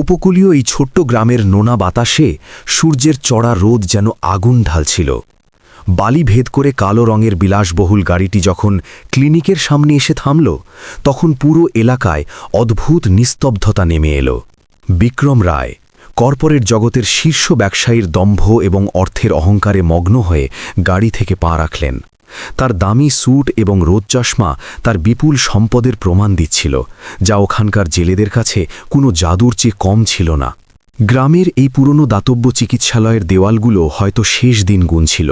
উপকূলীয় এই ছোট্ট গ্রামের নোনা বাতাসে সূর্যের চড়া রোদ যেন আগুন ঢালছিল। বালি ভেদ করে কালো রঙের বিলাসবহুল গাড়িটি যখন ক্লিনিকের সামনে এসে থামল, তখন পুরো এলাকায় অদ্ভুত নিস্তব্ধতা নেমে এলো। বিক্রম রায় কর্পোরেট জগতের শীর্ষ ব্যবসায়ীর দম্ভ এবং অর্থের অহংকারে মগ্ন হয়ে গাড়ি থেকে পা রাখলেন। তার দামি স্যুট এবং রোদ চশমা তার বিপুল সম্পদের প্রমাণ দিচ্ছিল, যা ওখানকার জেলেদের কাছে কোনো জাদুর চেয়ে কম ছিল না। গ্রামের এই পুরনো দাতব্য চিকিৎসালয়ের দেওয়ালগুলো হয়তো শেষ দিন গুনছিল,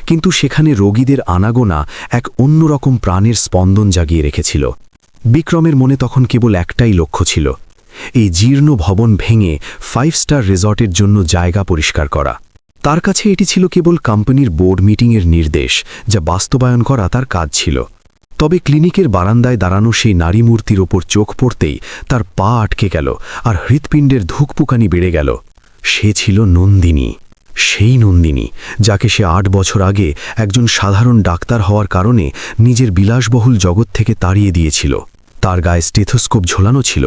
কিন্তু সেখানে রোগীদের আনাগোনা এক অন্যরকম প্রাণের স্পন্দন জাগিয়ে রেখেছিল। বিক্রমের মনে তখন কেবল একটাই লক্ষ্য ছিল, এই জীর্ণ ভবন ভেঙে 5 স্টার রিসর্টের জন্য জায়গা পরিষ্কার করা। তার কাছে এটি ছিল কেবল কোম্পানির বোর্ড মিটিংয়ের নির্দেশ, যা বাস্তবায়ন করা তার কাজ ছিল। তবে ক্লিনিকের বারান্দায় দাঁড়ানো সেই নারী মূর্তির ওপর চোখ পড়তেই তার পা আটকে গেল আর হৃৎপিণ্ডের ধুকপুকানি বেড়ে গেল। সে ছিল নন্দিনী, সেই নন্দিনী যাকে সে 8 বছর আগে একজন সাধারণ ডাক্তার হওয়ার কারণে নিজের বিলাসবহুল জগৎ থেকে তাড়িয়ে দিয়েছিল। তার গায়ে স্টেথোস্কোপ ঝোলানো ছিল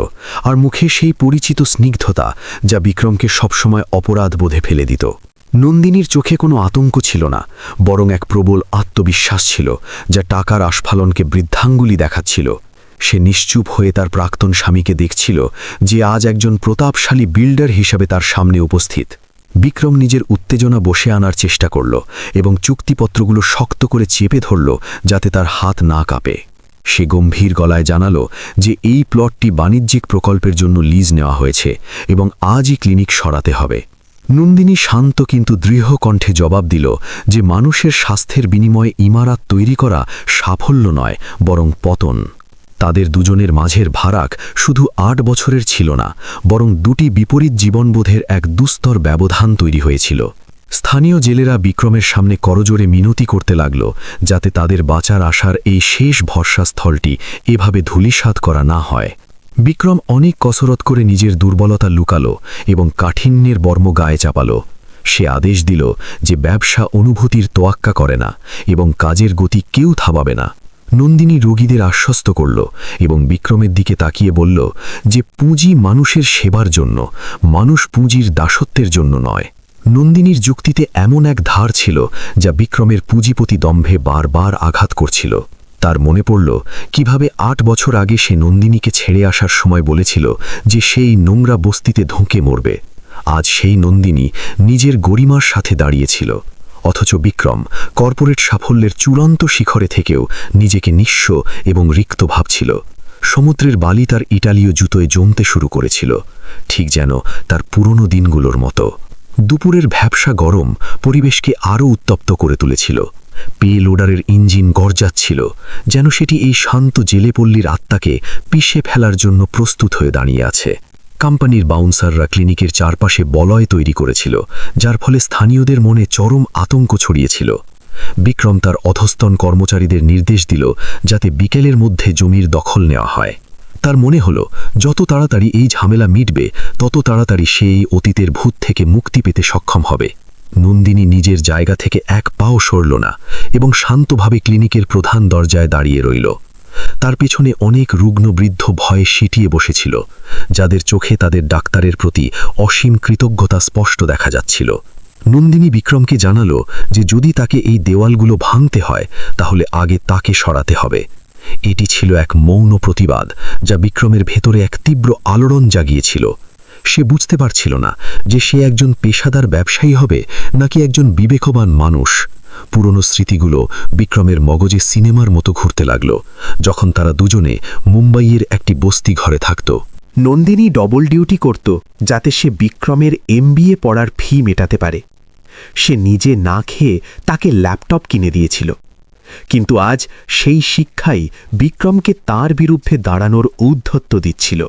আর মুখে সেই পরিচিত স্নিগ্ধতা যা বিক্রমকে সবসময় অপরাধ বোধে ফেলে দিত। নন্দিনীর চোখে কোনো আতঙ্ক ছিল না, বরং এক প্রবল আত্মবিশ্বাস ছিল যা টাকার আস্ফালনকে বৃদ্ধাঙ্গুলি দেখাচ্ছিল। সে নিশ্চুপ হয়ে তার প্রাক্তন স্বামীকে দেখছিল, যে আজ একজন প্রতাপশালী বিল্ডার হিসাবে তার সামনে উপস্থিত। বিক্রম নিজের উত্তেজনা বসে আনার চেষ্টা করল এবং চুক্তিপত্রগুলো শক্ত করে চেপে ধরল যাতে তার হাত না কাঁপে। সে গম্ভীর গলায় জানালো যে এই প্লটটি বাণিজ্যিক প্রকল্পের জন্য লিজ নেওয়া হয়েছে এবং আজই ক্লিনিক সরাতে হবে। নন্দিনী শান্ত কিন্তু দৃঢ় কণ্ঠে জবাব দিল যে মানুষের স্বাস্থ্যের বিনিময়ে ইমারত তৈরি করা সাফল্য নয়, বরং পতন। তাদের দুজনের মাঝের ভারাক শুধু 8 বছরের ছিল না, বরং দুটি বিপরীত জীবনবোধের এক দুস্তর ব্যবধান তৈরি হয়েছিল। স্থানীয় জেলেরা বিক্রমের সামনে করজোরে মিনতি করতে লাগল যাতে তাদের বাঁচার আশার এই শেষ ভরসাস্থলটি এভাবে ধূলিসাৎ করা না হয়। বিক্রম অনেক কসরত করে নিজের দুর্বলতা লুকালো এবং কাঠিন্যের বর্ম গায়ে চাপালো। সে আদেশ দিল যে ব্যবসা অনুভূতির তোয়াক্কা করে না এবং কাজের গতি কেউ থামাবে না। নন্দিনী রোগীদের আশ্বস্ত করল এবং বিক্রমের দিকে তাকিয়ে বলল যে পুঁজি মানুষের সেবার জন্য, মানুষ পুঁজির দাসত্বের জন্য নয়। নন্দিনীর যুক্তিতে এমন এক ধার ছিল যা বিক্রমের পুঁজিপতি দম্ভে বারবার আঘাত করছিল। তার মনে পড়ল কিভাবে 8 বছর আগে সে নন্দিনীকে ছেড়ে আসার সময় বলেছিল যে সেই নোংরা বস্তিতে ধুঁকে মরবে। আজ সেই নন্দিনী নিজের গরিমার সাথে দাঁড়িয়েছিল, অথচ বিক্রম কর্পোরেট সাফল্যের চূড়ান্ত শিখরে থেকেও নিজেকে নিঃস্ব এবং রিক্ত ভাবছিল। সমুদ্রের বালি তার ইটালীয় জুতোয় জমতে শুরু করেছিল, ঠিক যেন তার পুরনো দিনগুলোর মতো। দুপুরের ভ্যাপসা গরম পরিবেশকে আরও উত্তপ্ত করে তুলেছিল। পে লোডারের ইঞ্জিন গর্জাচ্ছিল, যেন সেটি এই শান্ত জেলেপল্লীর আত্মাকে পিষে ফেলার জন্য প্রস্তুত হয়ে দাঁড়িয়ে আছে। কোম্পানির বাউন্সাররা ক্লিনিকের চারপাশে বলয় তৈরি করেছিল, যার ফলে স্থানীয়দের মনে চরম আতঙ্ক ছড়িয়েছিল। বিক্রম তার অধস্তন কর্মচারীদের নির্দেশ দিল যাতে বিকেলের মধ্যে জমির দখল নেওয়া হয়। তার মনে হল যত তাড়াতাড়ি এই ঝামেলা মিটবে, তত তাড়াতাড়ি সেই অতীতের ভূত থেকে মুক্তি পেতে সক্ষম হবে। নন্দিনী নিজের জায়গা থেকে এক পাও সরল না এবং শান্তভাবে ক্লিনিকের প্রধান দরজায় দাঁড়িয়ে রইল। তার পেছনে অনেক রুগ্ন বৃদ্ধ ভয়ে সিটিয়ে বসেছিল, যাদের চোখে তাদের ডাক্তারের প্রতি অসীম কৃতজ্ঞতা স্পষ্ট দেখা যাচ্ছিল। নন্দিনী বিক্রমকে জানালো যে যদি তাকে এই দেওয়ালগুলো ভাঙতে হয়, তাহলে আগে তাকে সরাতে হবে। এটি ছিল এক মৌন প্রতিবাদ যা বিক্রমের ভেতরে এক তীব্র আলোড়ন জাগিয়েছিল। সে বুঝতে পারছিল না যে সে একজন পেশাদার ব্যবসায়ী হবে নাকি একজন বিবেকবান মানুষ। পুরনো স্মৃতিগুলো বিক্রমের মগজে সিনেমার মতো ঘুরতে লাগল, যখন তারা দুজনে মুম্বাইয়ের একটি বস্তি ঘরে থাকত। নন্দিনী ডবল ডিউটি করত যাতে সে বিক্রমের MBA পড়ার ফি মেটাতে পারে। সে নিজে না খেয়ে তাকে ল্যাপটপ কিনে দিয়েছিল, কিন্তু আজ সেই শিক্ষাই বিক্রমকে তার বিরুদ্ধে দাঁড়ানোর ঔদ্ধত্য দিচ্ছিল।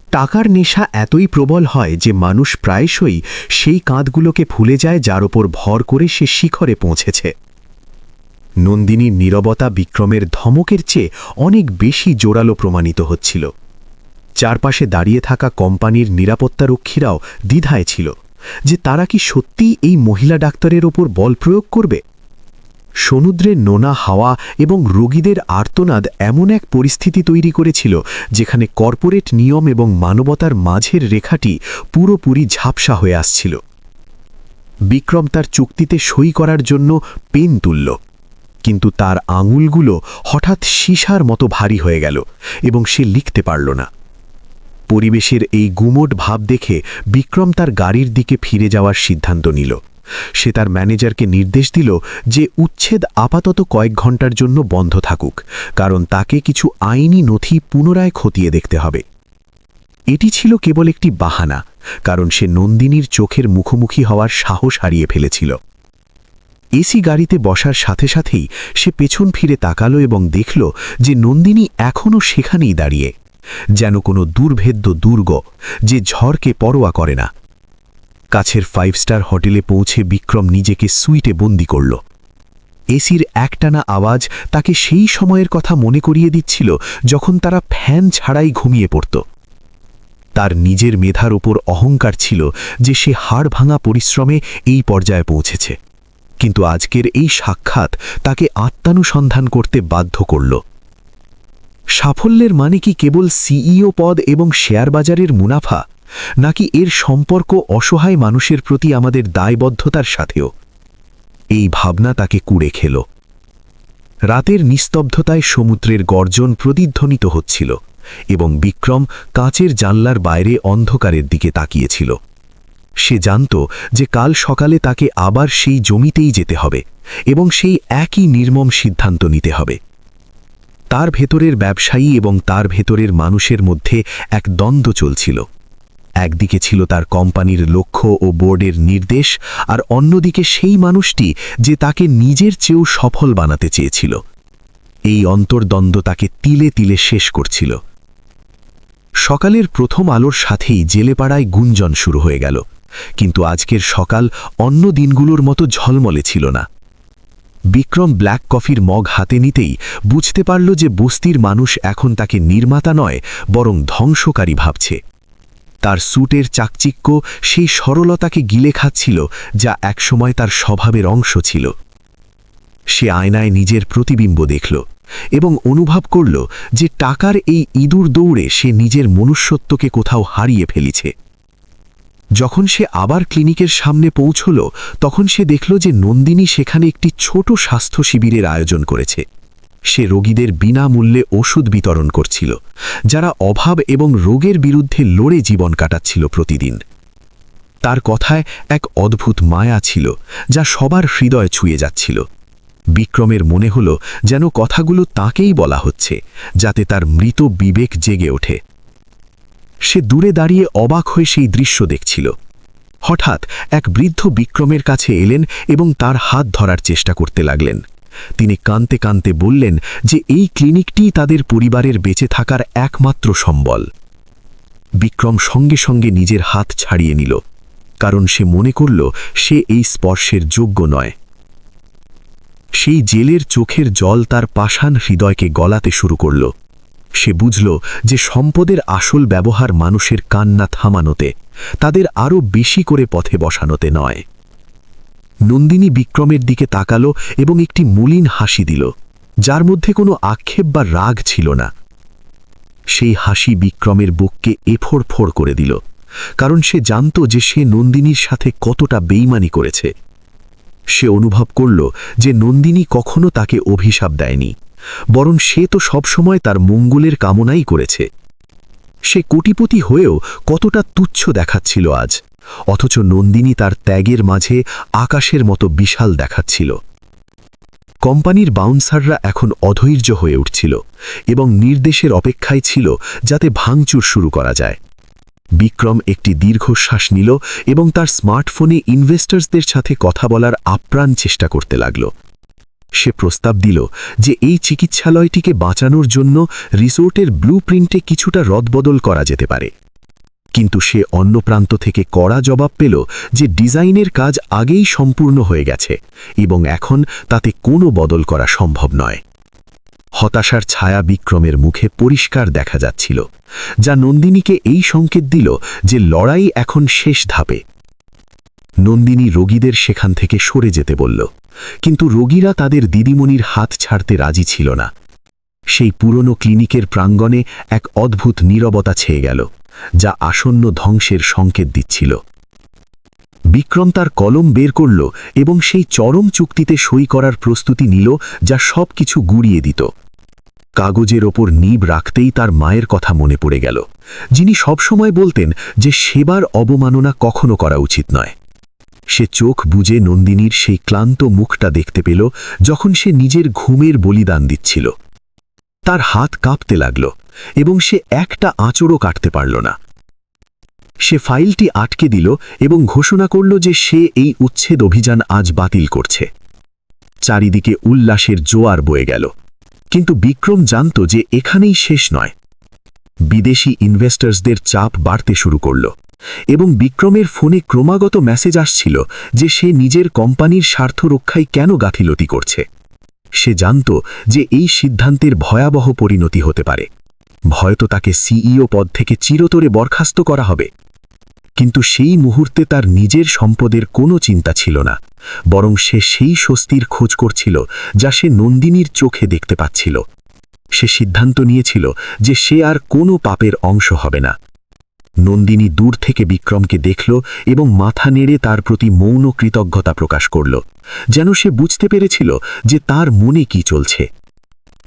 টাকার নেশা এতই প্রবল হয় যে মানুষ প্রায়শই সেই কাঁধগুলোকে ভুলে যায় যার ওপর ভর করে সে শিখরে পৌঁছেছে। নন্দিনীর নীরবতা বিক্রমের ধমকের চেয়ে অনেক বেশি জোরালো প্রমাণিত হচ্ছিল। চারপাশে দাঁড়িয়ে থাকা কোম্পানির নিরাপত্তারক্ষীরাও দ্বিধায় ছিল যে তারা কি সত্যিই এই মহিলা ডাক্তারের ওপর বল প্রয়োগ করবে। সমুদ্রের নোনা হাওয়া এবং রোগীদের আর্তনাদ এমন এক পরিস্থিতি তৈরি করেছিল যেখানে কর্পোরেট নিয়ম এবং মানবতার মাঝের রেখাটি পুরোপুরি ঝাপসা হয়ে আসছিল। বিক্রম তার চুক্তিতে সই করার জন্য পেন তুলল, কিন্তু তার আঙুলগুলো হঠাৎ সীসার মতো ভারী হয়ে গেল এবং সে লিখতে পারল না। পরিবেশের এই গুমোট ভাব দেখে বিক্রম তার গাড়ির দিকে ফিরে যাওয়ার সিদ্ধান্ত নিল। সে তার ম্যানেজারকে নির্দেশ দিল যে উচ্ছেদ আপাতত কয়েক ঘন্টার জন্য বন্ধ থাকুক, কারণ তাকে কিছু আইনি নথি পুনরায় খতিয়ে দেখতে হবে। এটি ছিল কেবল একটি বাহানা, কারণ সে নন্দিনীর চোখের মুখোমুখি হওয়ার সাহস হারিয়ে ফেলেছিল। এসি গাড়িতে বসার সাথে সাথেই সে পেছন ফিরে তাকাল এবং দেখল যে নন্দিনী এখনও সেখানেই দাঁড়িয়ে, যেন কোনো দুর্ভেদ্য দুর্গ যে ঝড়কে পরোয়া করে না। কাছের 5 স্টার হোটেলে পৌঁছে বিক্রম নিজেকে সুইটে বন্দি করল। এসির একটানা আওয়াজ তাকে সেই সময়ের কথা মনে করিয়ে দিচ্ছিল যখন তারা ফ্যান ছাড়াই ঘুমিয়ে পড়ত। তার নিজের মেধার ওপর অহংকার ছিল যে সে হাড় ভাঙা পরিশ্রমে এই পর্যায়ে পৌঁছেছে, কিন্তু আজকের এই সাক্ষাৎ তাকে আত্মানুসন্ধান করতে বাধ্য করল। সাফল্যের মানে কি কেবল সিইও পদ এবং শেয়ার বাজারের মুনাফা, নাকি এর সম্পর্ক অসহায় মানুষের প্রতি আমাদের দায়বদ্ধতার সাথেও? এই ভাবনা তাকে কুড়ে খেল। রাতের নিস্তব্ধতায় সমুদ্রের গর্জন প্রতিধ্বনিত হচ্ছিল এবং বিক্রম কাঁচের জানলার বাইরে অন্ধকারের দিকে তাকিয়েছিল। সে জানত যে কাল সকালে তাকে আবার সেই জমিতেই যেতে হবে এবং সেই একই নির্মম সিদ্ধান্ত নিতে হবে। তার ভেতরের ব্যবসায়ী এবং তার ভেতরের মানুষের মধ্যে এক দ্বন্দ্ব চলছিল। একদিকে ছিল তার কোম্পানির লক্ষ্য ও বোর্ডের নির্দেশ, আর অন্যদিকে সেই মানুষটি যে তাকে নিজের চেয়েও সফল বানাতে চেয়েছিল। এই অন্তর্দ্বন্দ্ব তাকে তিলে তিলে শেষ করছিল। সকালের প্রথম আলোর সাথেই জেলেপাড়ায় গুঞ্জন শুরু হয়ে গেল, কিন্তু আজকের সকাল অন্য দিনগুলোর মতো ঝলমলে ছিল না। বিক্রম ব্ল্যাক কফির মগ হাতে নিতেই বুঝতে পারল যে বস্তির মানুষ এখন তাকে নির্মাতা নয়, বরং ধ্বংসকারী ভাবছে। তার স্যুটের চাকচিক্য সেই সরলতাকে গিলে খাচ্ছিল যা একসময় তার স্বভাবের অংশ ছিল। সে আয়নায় নিজের প্রতিবিম্ব দেখল এবং অনুভব করল যে টাকার এই ইঁদুর দৌড়ে সে নিজের মনুষ্যত্বকে কোথাও হারিয়ে ফেলেছে। যখন সে আবার ক্লিনিকের সামনে পৌঁছল, তখন সে দেখল যে নন্দিনী সেখানে একটি ছোট স্বাস্থ্য শিবিরের আয়োজন করেছে। সে রোগীদের বিনামূল্যে ওষুধ বিতরণ করছিল, যারা অভাব এবং রোগের বিরুদ্ধে লড়ে জীবন কাটাচ্ছিল প্রতিদিন। তার কথায় এক অদ্ভুত মায়া ছিল যা সবার হৃদয় ছুঁয়ে যাচ্ছিল। বিক্রমের মনে হল যেন কথাগুলো তাকেই বলা হচ্ছে, যাতে তার মৃত বিবেক জেগে ওঠে। সে দূরে দাঁড়িয়ে অবাক হয়ে সেই দৃশ্য দেখছিল। হঠাৎ এক বৃদ্ধ বিক্রমের কাছে এলেন এবং তার হাত ধরার চেষ্টা করতে লাগলেন। তিনি কাঁদতে কাঁদতে বললেন যে এই ক্লিনিকটি তাদের পরিবারের বেঁচে থাকার একমাত্র সম্বল। বিক্রম সঙ্গে সঙ্গে নিজের হাত ছাড়িয়ে নিল, কারণ সে মনে করল সে এই স্পর্শের যোগ্য নয়। সেই জেলের চোখের জল তার পাষাণ হৃদয়কে গলাতে শুরু করল। সে বুঝল যে সম্পদের আসল ব্যবহার মানুষের কান্না থামানোতে, তাদের আরও বেশি করে পথে বসানোতে নয়। নন্দিনী বিক্রমের দিকে তাকালো এবং একটি মলিন হাসি দিল, যার মধ্যে কোনো আক্ষেপ বা রাগ ছিল না। সেই হাসি বিক্রমের বুককে এফোড়ফোড় করে দিল, কারণ সে জানত যে সে নন্দিনীর সাথে কতটা বেইমানি করেছে। সে অনুভব করল যে নন্দিনী কখনো তাকে অভিশাপ দেয়নি, বরং সে তো সবসময় তার মঙ্গলের কামনাই করেছে। সে কোটিপতি হয়েও কতটা তুচ্ছ দেখাচ্ছিল আজ, অথচ নন্দিনী তার ত্যাগের মাঝে আকাশের মতো বিশাল দেখাচ্ছিল। কোম্পানির বাউন্সাররা এখন অধৈর্য হয়ে উঠছিল এবং নির্দেশের অপেক্ষায় ছিল যাতে ভাঙচুর শুরু করা যায়। বিক্রম একটি দীর্ঘশ্বাস নিল এবং তার স্মার্টফোনে ইনভেস্টর্সদের সাথে কথা বলার আপ্রাণ চেষ্টা করতে লাগল। সে প্রস্তাব দিল যে এই চিকিৎসালয়টিকে বাঁচানোর জন্য রিসোর্টের ব্লুপ্রিন্টে কিছুটা রদবদল করা যেতে পারে, কিন্তু সে অন্য প্রান্ত থেকে কড়া জবাব পেল যে ডিজাইনের কাজ আগেই সম্পূর্ণ হয়ে গেছে এবং এখন তাতে কোনো বদল করা সম্ভব নয়। হতাশার ছায়া বিক্রমের মুখে পরিষ্কার দেখা যাচ্ছিল, যা নন্দিনীকে এই সংকেত দিল যে লড়াই এখন শেষ ধাপে। নন্দিনী রোগীদের সেখান থেকে সরে যেতে বলল, কিন্তু রোগীরা তাদের দিদিমণির হাত ছাড়তে রাজি ছিল না। সেই পুরনো ক্লিনিকের প্রাঙ্গণে এক অদ্ভুত নীরবতা ছেয়ে গেল, যা আসন্ন ধ্বংসের সংকেত দিচ্ছিল। বিক্রম তার কলম বের করল এবং সেই চরম চুক্তিতে সই করার প্রস্তুতি নিল, যা সব কিছু গুড়িয়ে দিত। কাগজের ওপর নিব রাখতেই তার মায়ের কথা মনে পড়ে গেল, যিনি সবসময় বলতেন যে সেবার অবমাননা কখনো করা উচিত নয়। সে চোখ বুজে নন্দিনীর সেই ক্লান্ত মুখটা দেখতে পেল, যখন সে নিজের ঘুমের বলিদান দিচ্ছিল। তার হাত কাঁপতে লাগল এবং সে একটা আঁচড়ও কাটতে পারল না। সে ফাইলটি আটকে দিল এবং ঘোষণা করল যে সে এই উচ্ছেদ অভিযান আজ বাতিল করছে। চারিদিকে উল্লাসের জোয়ার বয়ে গেল, কিন্তু বিক্রম জানত যে এখানেই শেষ নয়। বিদেশি ইনভেস্টর্সদের চাপ বাড়তে শুরু করল এবং বিক্রমের ফোনে ক্রমাগত মেসেজ আসছিল যে সে নিজের কোম্পানির স্বার্থ রক্ষায় কেন গাফিলতি করছে। সে জানত যে এই সিদ্ধান্তের ভয়াবহ পরিণতি হতে পারে। হয়তো তাকে সিইও পদ থেকে চিরতরে বরখাস্ত করা হবে। কিন্তু সেই মুহূর্তে তার নিজের সম্পদের কোনো চিন্তা ছিল না, বরং সে সেই স্বস্তির খোঁজ করছিল যা সে নন্দিনীর চোখে দেখতে পাচ্ছিল। সে সিদ্ধান্ত নিয়েছিল যে সে আর কোনো পাপের অংশ হবে না। নন্দিনী দূর থেকে বিক্রমকে দেখল এবং মাথা নেড়ে তার প্রতি মৌন কৃতজ্ঞতা প্রকাশ করল, যেন সে বুঝতে পেরেছিল যে তার মনে কি চলছে।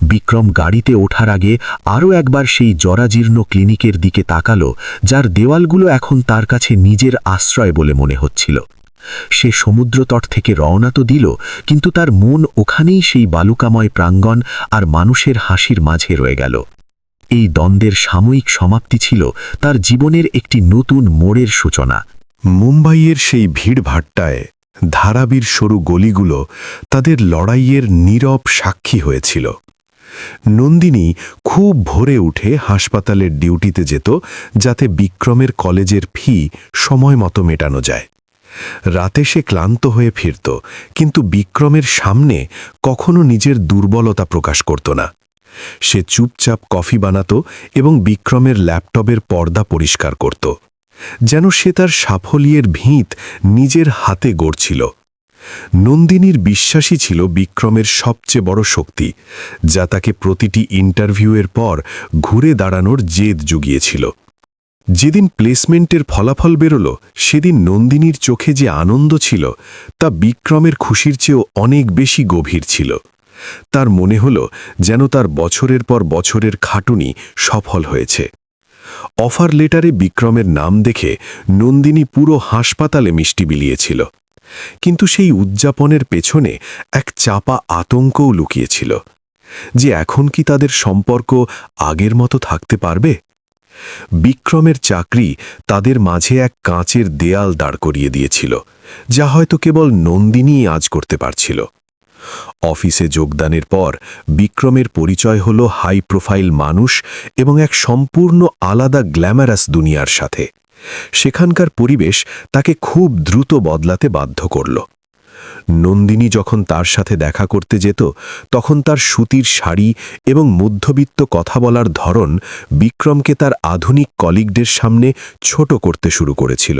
বিক্রম গাড়িতে ওঠার আগে আরও একবার সেই জরাজীর্ণ ক্লিনিকের দিকে তাকাল, যার দেওয়ালগুলো এখন তার কাছে নিজের আশ্রয় বলে মনে হচ্ছিল। সে সমুদ্রতট থেকে রওনা তো দিল, কিন্তু তার মন ওখানেই সেই বালুকাময় প্রাঙ্গণ আর মানুষের হাসির মাঝে রয়ে গেল। এই দ্বন্দ্বের সাময়িক সমাপ্তি ছিল তার জীবনের একটি নতুন মোড়ের সূচনা। মুম্বাইয়ের সেই ভিড়ভাট্টায় ধারাবির সরু গলিগুলো তাদের লড়াইয়ের নীরব সাক্ষী হয়েছিল। নন্দিনী খুব ভোরে উঠে হাসপাতালের ডিউটিতে যেত, যাতে বিক্রমের কলেজের ফি সময় মতো মেটানো যায়। রাতে সে ক্লান্ত হয়ে ফিরত, কিন্তু বিক্রমের সামনে কখনো নিজের দুর্বলতা প্রকাশ করত না। সে চুপচাপ কফি বানাত এবং বিক্রমের ল্যাপটপের পর্দা পরিষ্কার করত, যেন সে তার সাফল্যের ভিত নিজের হাতে গড়ছিল। নন্দিনীর বিশ্বাসী ছিল বিক্রমের সবচেয়ে বড় শক্তি, যা তাকে প্রতিটি ইন্টারভিউয়ের পর ঘুরে দাঁড়ানোর জেদ জুগিয়েছিল। যেদিন প্লেসমেন্টের ফলাফল বেরোল, সেদিন নন্দিনীর চোখে যে আনন্দ ছিল তা বিক্রমের খুশির চেয়েও অনেক বেশি গভীর ছিল। তার মনে হল যেন তার বছরের পর বছরের খাটুনি সফল হয়েছে। অফার লেটারে বিক্রমের নাম দেখে নন্দিনী পুরো হাসপাতালে মিষ্টি বিলিয়েছিল, কিন্তু সেই উদযাপনের পেছনে এক চাপা আতঙ্কও লুকিয়েছিল, যে এখন কি তাদের সম্পর্ক আগের মতো থাকতে পারবে। বিক্রমের চাকরি তাদের মাঝে এক কাঁচের দেয়াল দাঁড় করিয়ে দিয়েছিল, যা হয়তো কেবল নন্দিনীই আজ করতে পারছিল। অফিসে যোগদানের পর বিক্রমের পরিচয় হল হাই প্রোফাইল মানুষ এবং এক সম্পূর্ণ আলাদা গ্ল্যামারাস দুনিয়ার সাথে। সেখানকার পরিবেশ তাকে খুব দ্রুত বদলাতে বাধ্য করল। নন্দিনী যখন তার সাথে দেখা করতে যেত, তখন তার সুতির শাড়ি এবং মধ্যবিত্ত কথা বলার ধরন বিক্রমকে তার আধুনিক কলিগদের সামনে ছোট করতে শুরু করেছিল।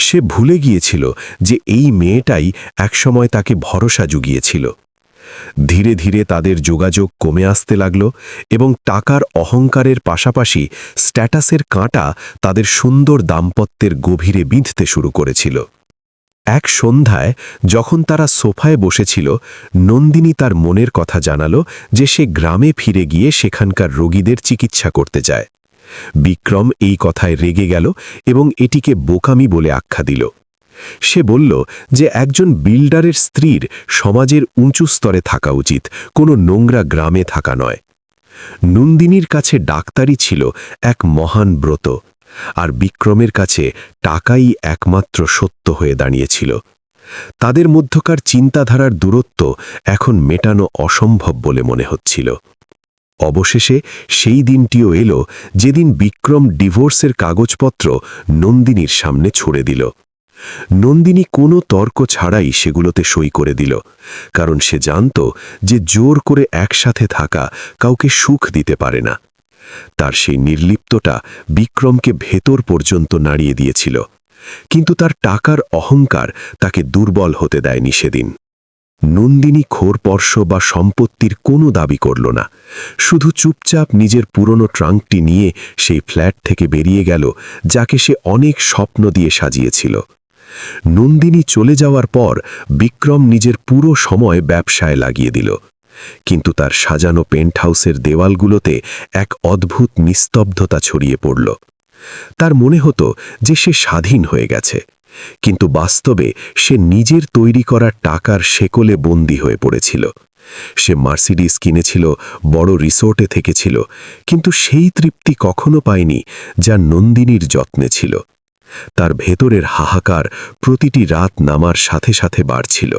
সে ভুলে গিয়েছিল যে এই মেয়েটাই একসময় তাকে ভরসা জুগিয়েছিল। ধীরে ধীরে তাদের যোগাযোগ কমে আসতে লাগল এবং টাকার অহংকারের পাশাপাশি স্ট্যাটাসের কাঁটা তাদের সুন্দর দাম্পত্যের গভীরে বিঁধতে শুরু করেছিল। এক সন্ধ্যায় যখন তারা সোফায় বসেছিল, নন্দিনী তার মনের কথা জানালো যে সে গ্রামে ফিরে গিয়ে সেখানকার রোগীদের চিকিৎসা করতে যায়। বিক্রম এই কথায় রেগে গেল এবং এটিকে বোকামি বলে আখ্যা দিল। সে বলল যে একজন বিল্ডারের স্ত্রীর সমাজের উঁচু স্তরে থাকা উচিত, কোনো নোংরা গ্রামে থাকা নয়। নন্দিনীর কাছে ডাক্তারি ছিল এক মহান ব্রত, আর বিক্রমের কাছে টাকাই একমাত্র সত্য হয়ে দাঁড়িয়েছিল। তাদের মধ্যকার চিন্তাধারার দূরত্ব এখন মেটানো অসম্ভব বলে মনে হচ্ছিল। অবশেষে সেই দিনটিও এলো যেদিন বিক্রম ডিভোর্সের কাগজপত্র নন্দিনীর সামনে ছুড়ে দিল। নন্দিনী কোনো তর্ক ছাড়াই সেগুলোতে সই করে দিল, কারণ সে জানত যে জোর করে একসাথে থাকা কাউকে সুখ দিতে পারে না। তার সেই নির্লিপ্ততা বিক্রমকে ভেতর পর্যন্ত নাড়িয়ে দিয়েছিল, কিন্তু তার টাকার অহংকার তাকে দুর্বল হতে দেয়নি সেদিন। নন্দিনী খোরপর্শ বা সম্পত্তির কোনো দাবি করল না, শুধু চুপচাপ নিজের পুরনো ট্রাঙ্কটি নিয়ে সেই ফ্ল্যাট থেকে বেরিয়ে গেল, যাকে সে অনেক স্বপ্ন দিয়ে সাজিয়েছিল। নন্দিনী চলে যাওয়ার পর বিক্রম নিজের পুরো সময় ব্যবসায় লাগিয়ে দিল, কিন্তু তার সাজানো পেন্টহাউসের দেওয়ালগুলোতে এক অদ্ভুত নিস্তব্ধতা ছড়িয়ে পড়ল। তার মনে হতো যে সে স্বাধীন হয়ে গেছে, কিন্তু বাস্তবে সে নিজের তৈরি করা টাকার শেকলে বন্দী হয়ে পড়েছিল। সে মার্সিডিজ কিনেছিল, বড় রিসোর্টে থেকেছিল, কিন্তু সেই তৃপ্তি কখনো পায়নি যা নন্দিনীর যত্নে ছিল। তার ভেতরের হাহাকার প্রতিটি রাত নামার সাথে সাথে বাড়ছিল,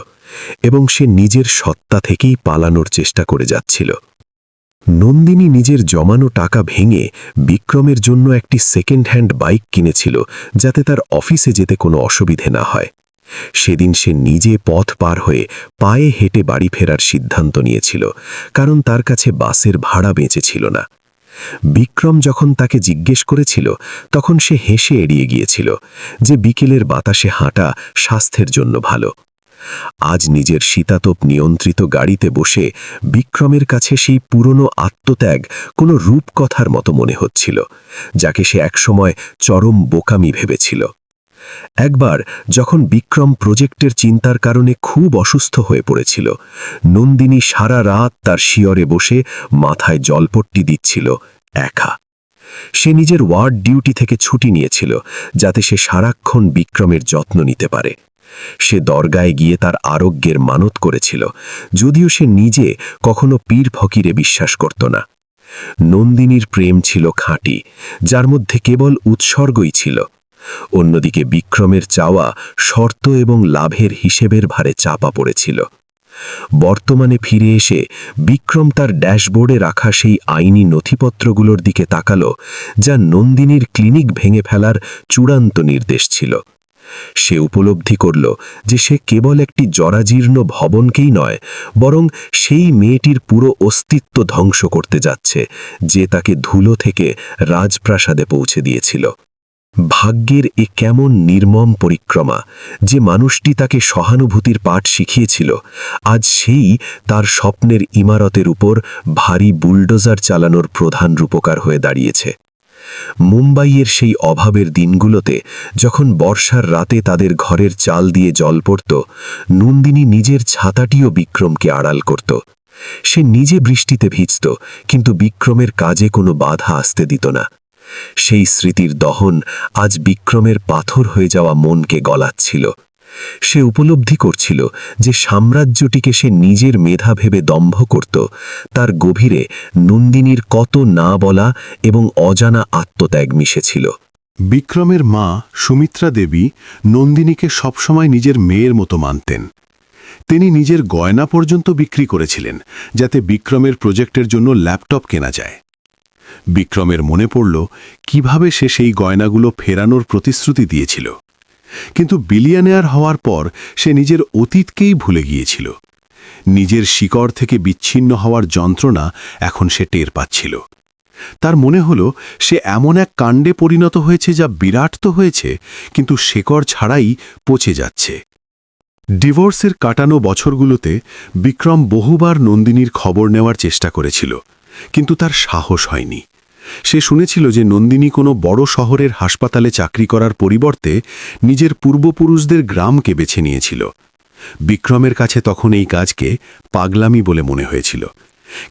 এবং সে নিজের সত্তা থেকেই পালানোর চেষ্টা করে যাচ্ছিল। নন্দিনী নিজের জমানো টাকা ভেঙে বিক্রমের জন্য একটি সেকেন্ড হ্যান্ড বাইক কিনেছিল, যাতে তার অফিসে যেতে কোনো অসুবিধে না হয়। সেদিন সে নিজে পথ পার হয়ে পায়ে হেঁটে বাড়ি ফেরার সিদ্ধান্ত নিয়েছিল, কারণ তার কাছে বাসের ভাড়া বেঁচেছিল না। বিক্রম যখন তাকে জিজ্ঞেস করেছিল, তখন সে হেসে এড়িয়ে গিয়েছিল যে বিকেলের বাতাসে হাঁটা স্বাস্থ্যের জন্য ভালো। আজ নিজের শীতাতপ নিয়ন্ত্রিত গাড়িতে বসে বিক্রমের কাছে সেই পুরনো আত্মত্যাগ কোনো রূপকথার মতো মনে হচ্ছিল, যাকে সে একসময় চরম বোকামি ভেবেছিল। একবার যখন বিক্রম প্রজেক্টের চিন্তার কারণে খুব অসুস্থ হয়ে পড়েছিল, নন্দিনী সারা রাত তার শিয়রে বসে মাথায় জলপট্টি দিচ্ছিল একা। সে নিজের ওয়ার্ড ডিউটি থেকে ছুটি নিয়েছিল, যাতে সে সারাক্ষণ বিক্রমের যত্ন নিতে পারে। সে দরগায় গিয়ে তার আরোগ্যের মানত করেছিল, যদিও সে নিজে কখনো পীর ফকিরে বিশ্বাস করত না। নন্দিনীর প্রেম ছিল খাঁটি, যার মধ্যে কেবল উৎসর্গই ছিল। অন্যদিকে বিক্রমের চাওয়া শর্ত এবং লাভের হিসেবের ভারে চাপা পড়েছিল। বর্তমানে ফিরে এসে বিক্রম তার ড্যাশবোর্ডে রাখা সেই আইনি নথিপত্রগুলোর দিকে তাকালো, যা নন্দিনীর ক্লিনিক ভেঙে ফেলার চূড়ান্ত নির্দেশ ছিল। সে উপলব্ধি করল যে সে কেবল একটি জরাজীর্ণ ভবনকেই নয়, বরং সেই মেয়েটির পুরো অস্তিত্ব ধ্বংস করতে যাচ্ছে, যে তাকে ধুলো থেকে রাজপ্রাসাদে পৌঁছে দিয়েছিল। ভাগ্যের এ কেমন নির্মম পরিক্রমা! যে মানুষটি তাকে সহানুভূতির পাঠ শিখিয়েছিল, আজ সেই তার স্বপ্নের ইমারতের উপর ভারী বুলডোজার চালানোর প্রধান রূপকার হয়ে দাঁড়িয়েছে। মুম্বাইয়ের সেই অভাবের দিনগুলোতে, যখন বর্ষার রাতে তাদের ঘরের চাল দিয়ে জল পড়ত, নন্দিনী নিজের ছাতাটিও বিক্রমকে আড়াল করত। সে নিজে বৃষ্টিতে ভিজত, কিন্তু বিক্রমের কাজে কোনো বাধা আসতে দিত না। সেই স্মৃতির দহন আজ বিক্রমের পাথর হয়ে যাওয়া মনকে গলাচ্ছিল। সে উপলব্ধি করছিল যে সাম্রাজ্যটিকে সে নিজের মেধা ভেবে দম্ভ করত, তার গভীরে নন্দিনীর কত না বলা এবং অজানা আত্মত্যাগ মিশেছিল। বিক্রমের মা সুমিত্রা দেবী নন্দিনীকে সবসময় নিজের মেয়ের মতো মানতেন। তিনি নিজের গয়না পর্যন্ত বিক্রি করেছিলেন, যাতে বিক্রমের প্রজেক্টের জন্য ল্যাপটপ কেনা যায়। বিক্রমের মনে পড়ল কিভাবে সে সেই গয়নাগুলো ফেরানোর প্রতিশ্রুতি দিয়েছিল, কিন্তু বিলিয়নেয়ার হওয়ার পর সে নিজের অতীতকেই ভুলে গিয়েছিল। নিজের শিকড় থেকে বিচ্ছিন্ন হওয়ার যন্ত্রণা এখন সে টের পাচ্ছিল। তার মনে হল সে এমন এক কাণ্ডে পরিণত হয়েছে যা বিরাট তো হয়েছে, কিন্তু শেকড় ছাড়াই পচে যাচ্ছে। ডিভোর্সের কাটানো বছরগুলোতে বিক্রম বহুবার নন্দিনীর খবর নেওয়ার চেষ্টা করেছিল, কিন্তু তার সাহস হয়নি। সে শুনেছিল যে নন্দিনী কোনো বড় শহরের হাসপাতালে চাকরি করার পরিবর্তে নিজের পূর্বপুরুষদের গ্রামকে বেছে নিয়েছিল। বিক্রমের কাছে তখন এই কাজকে পাগলামি বলে মনে হয়েছিল,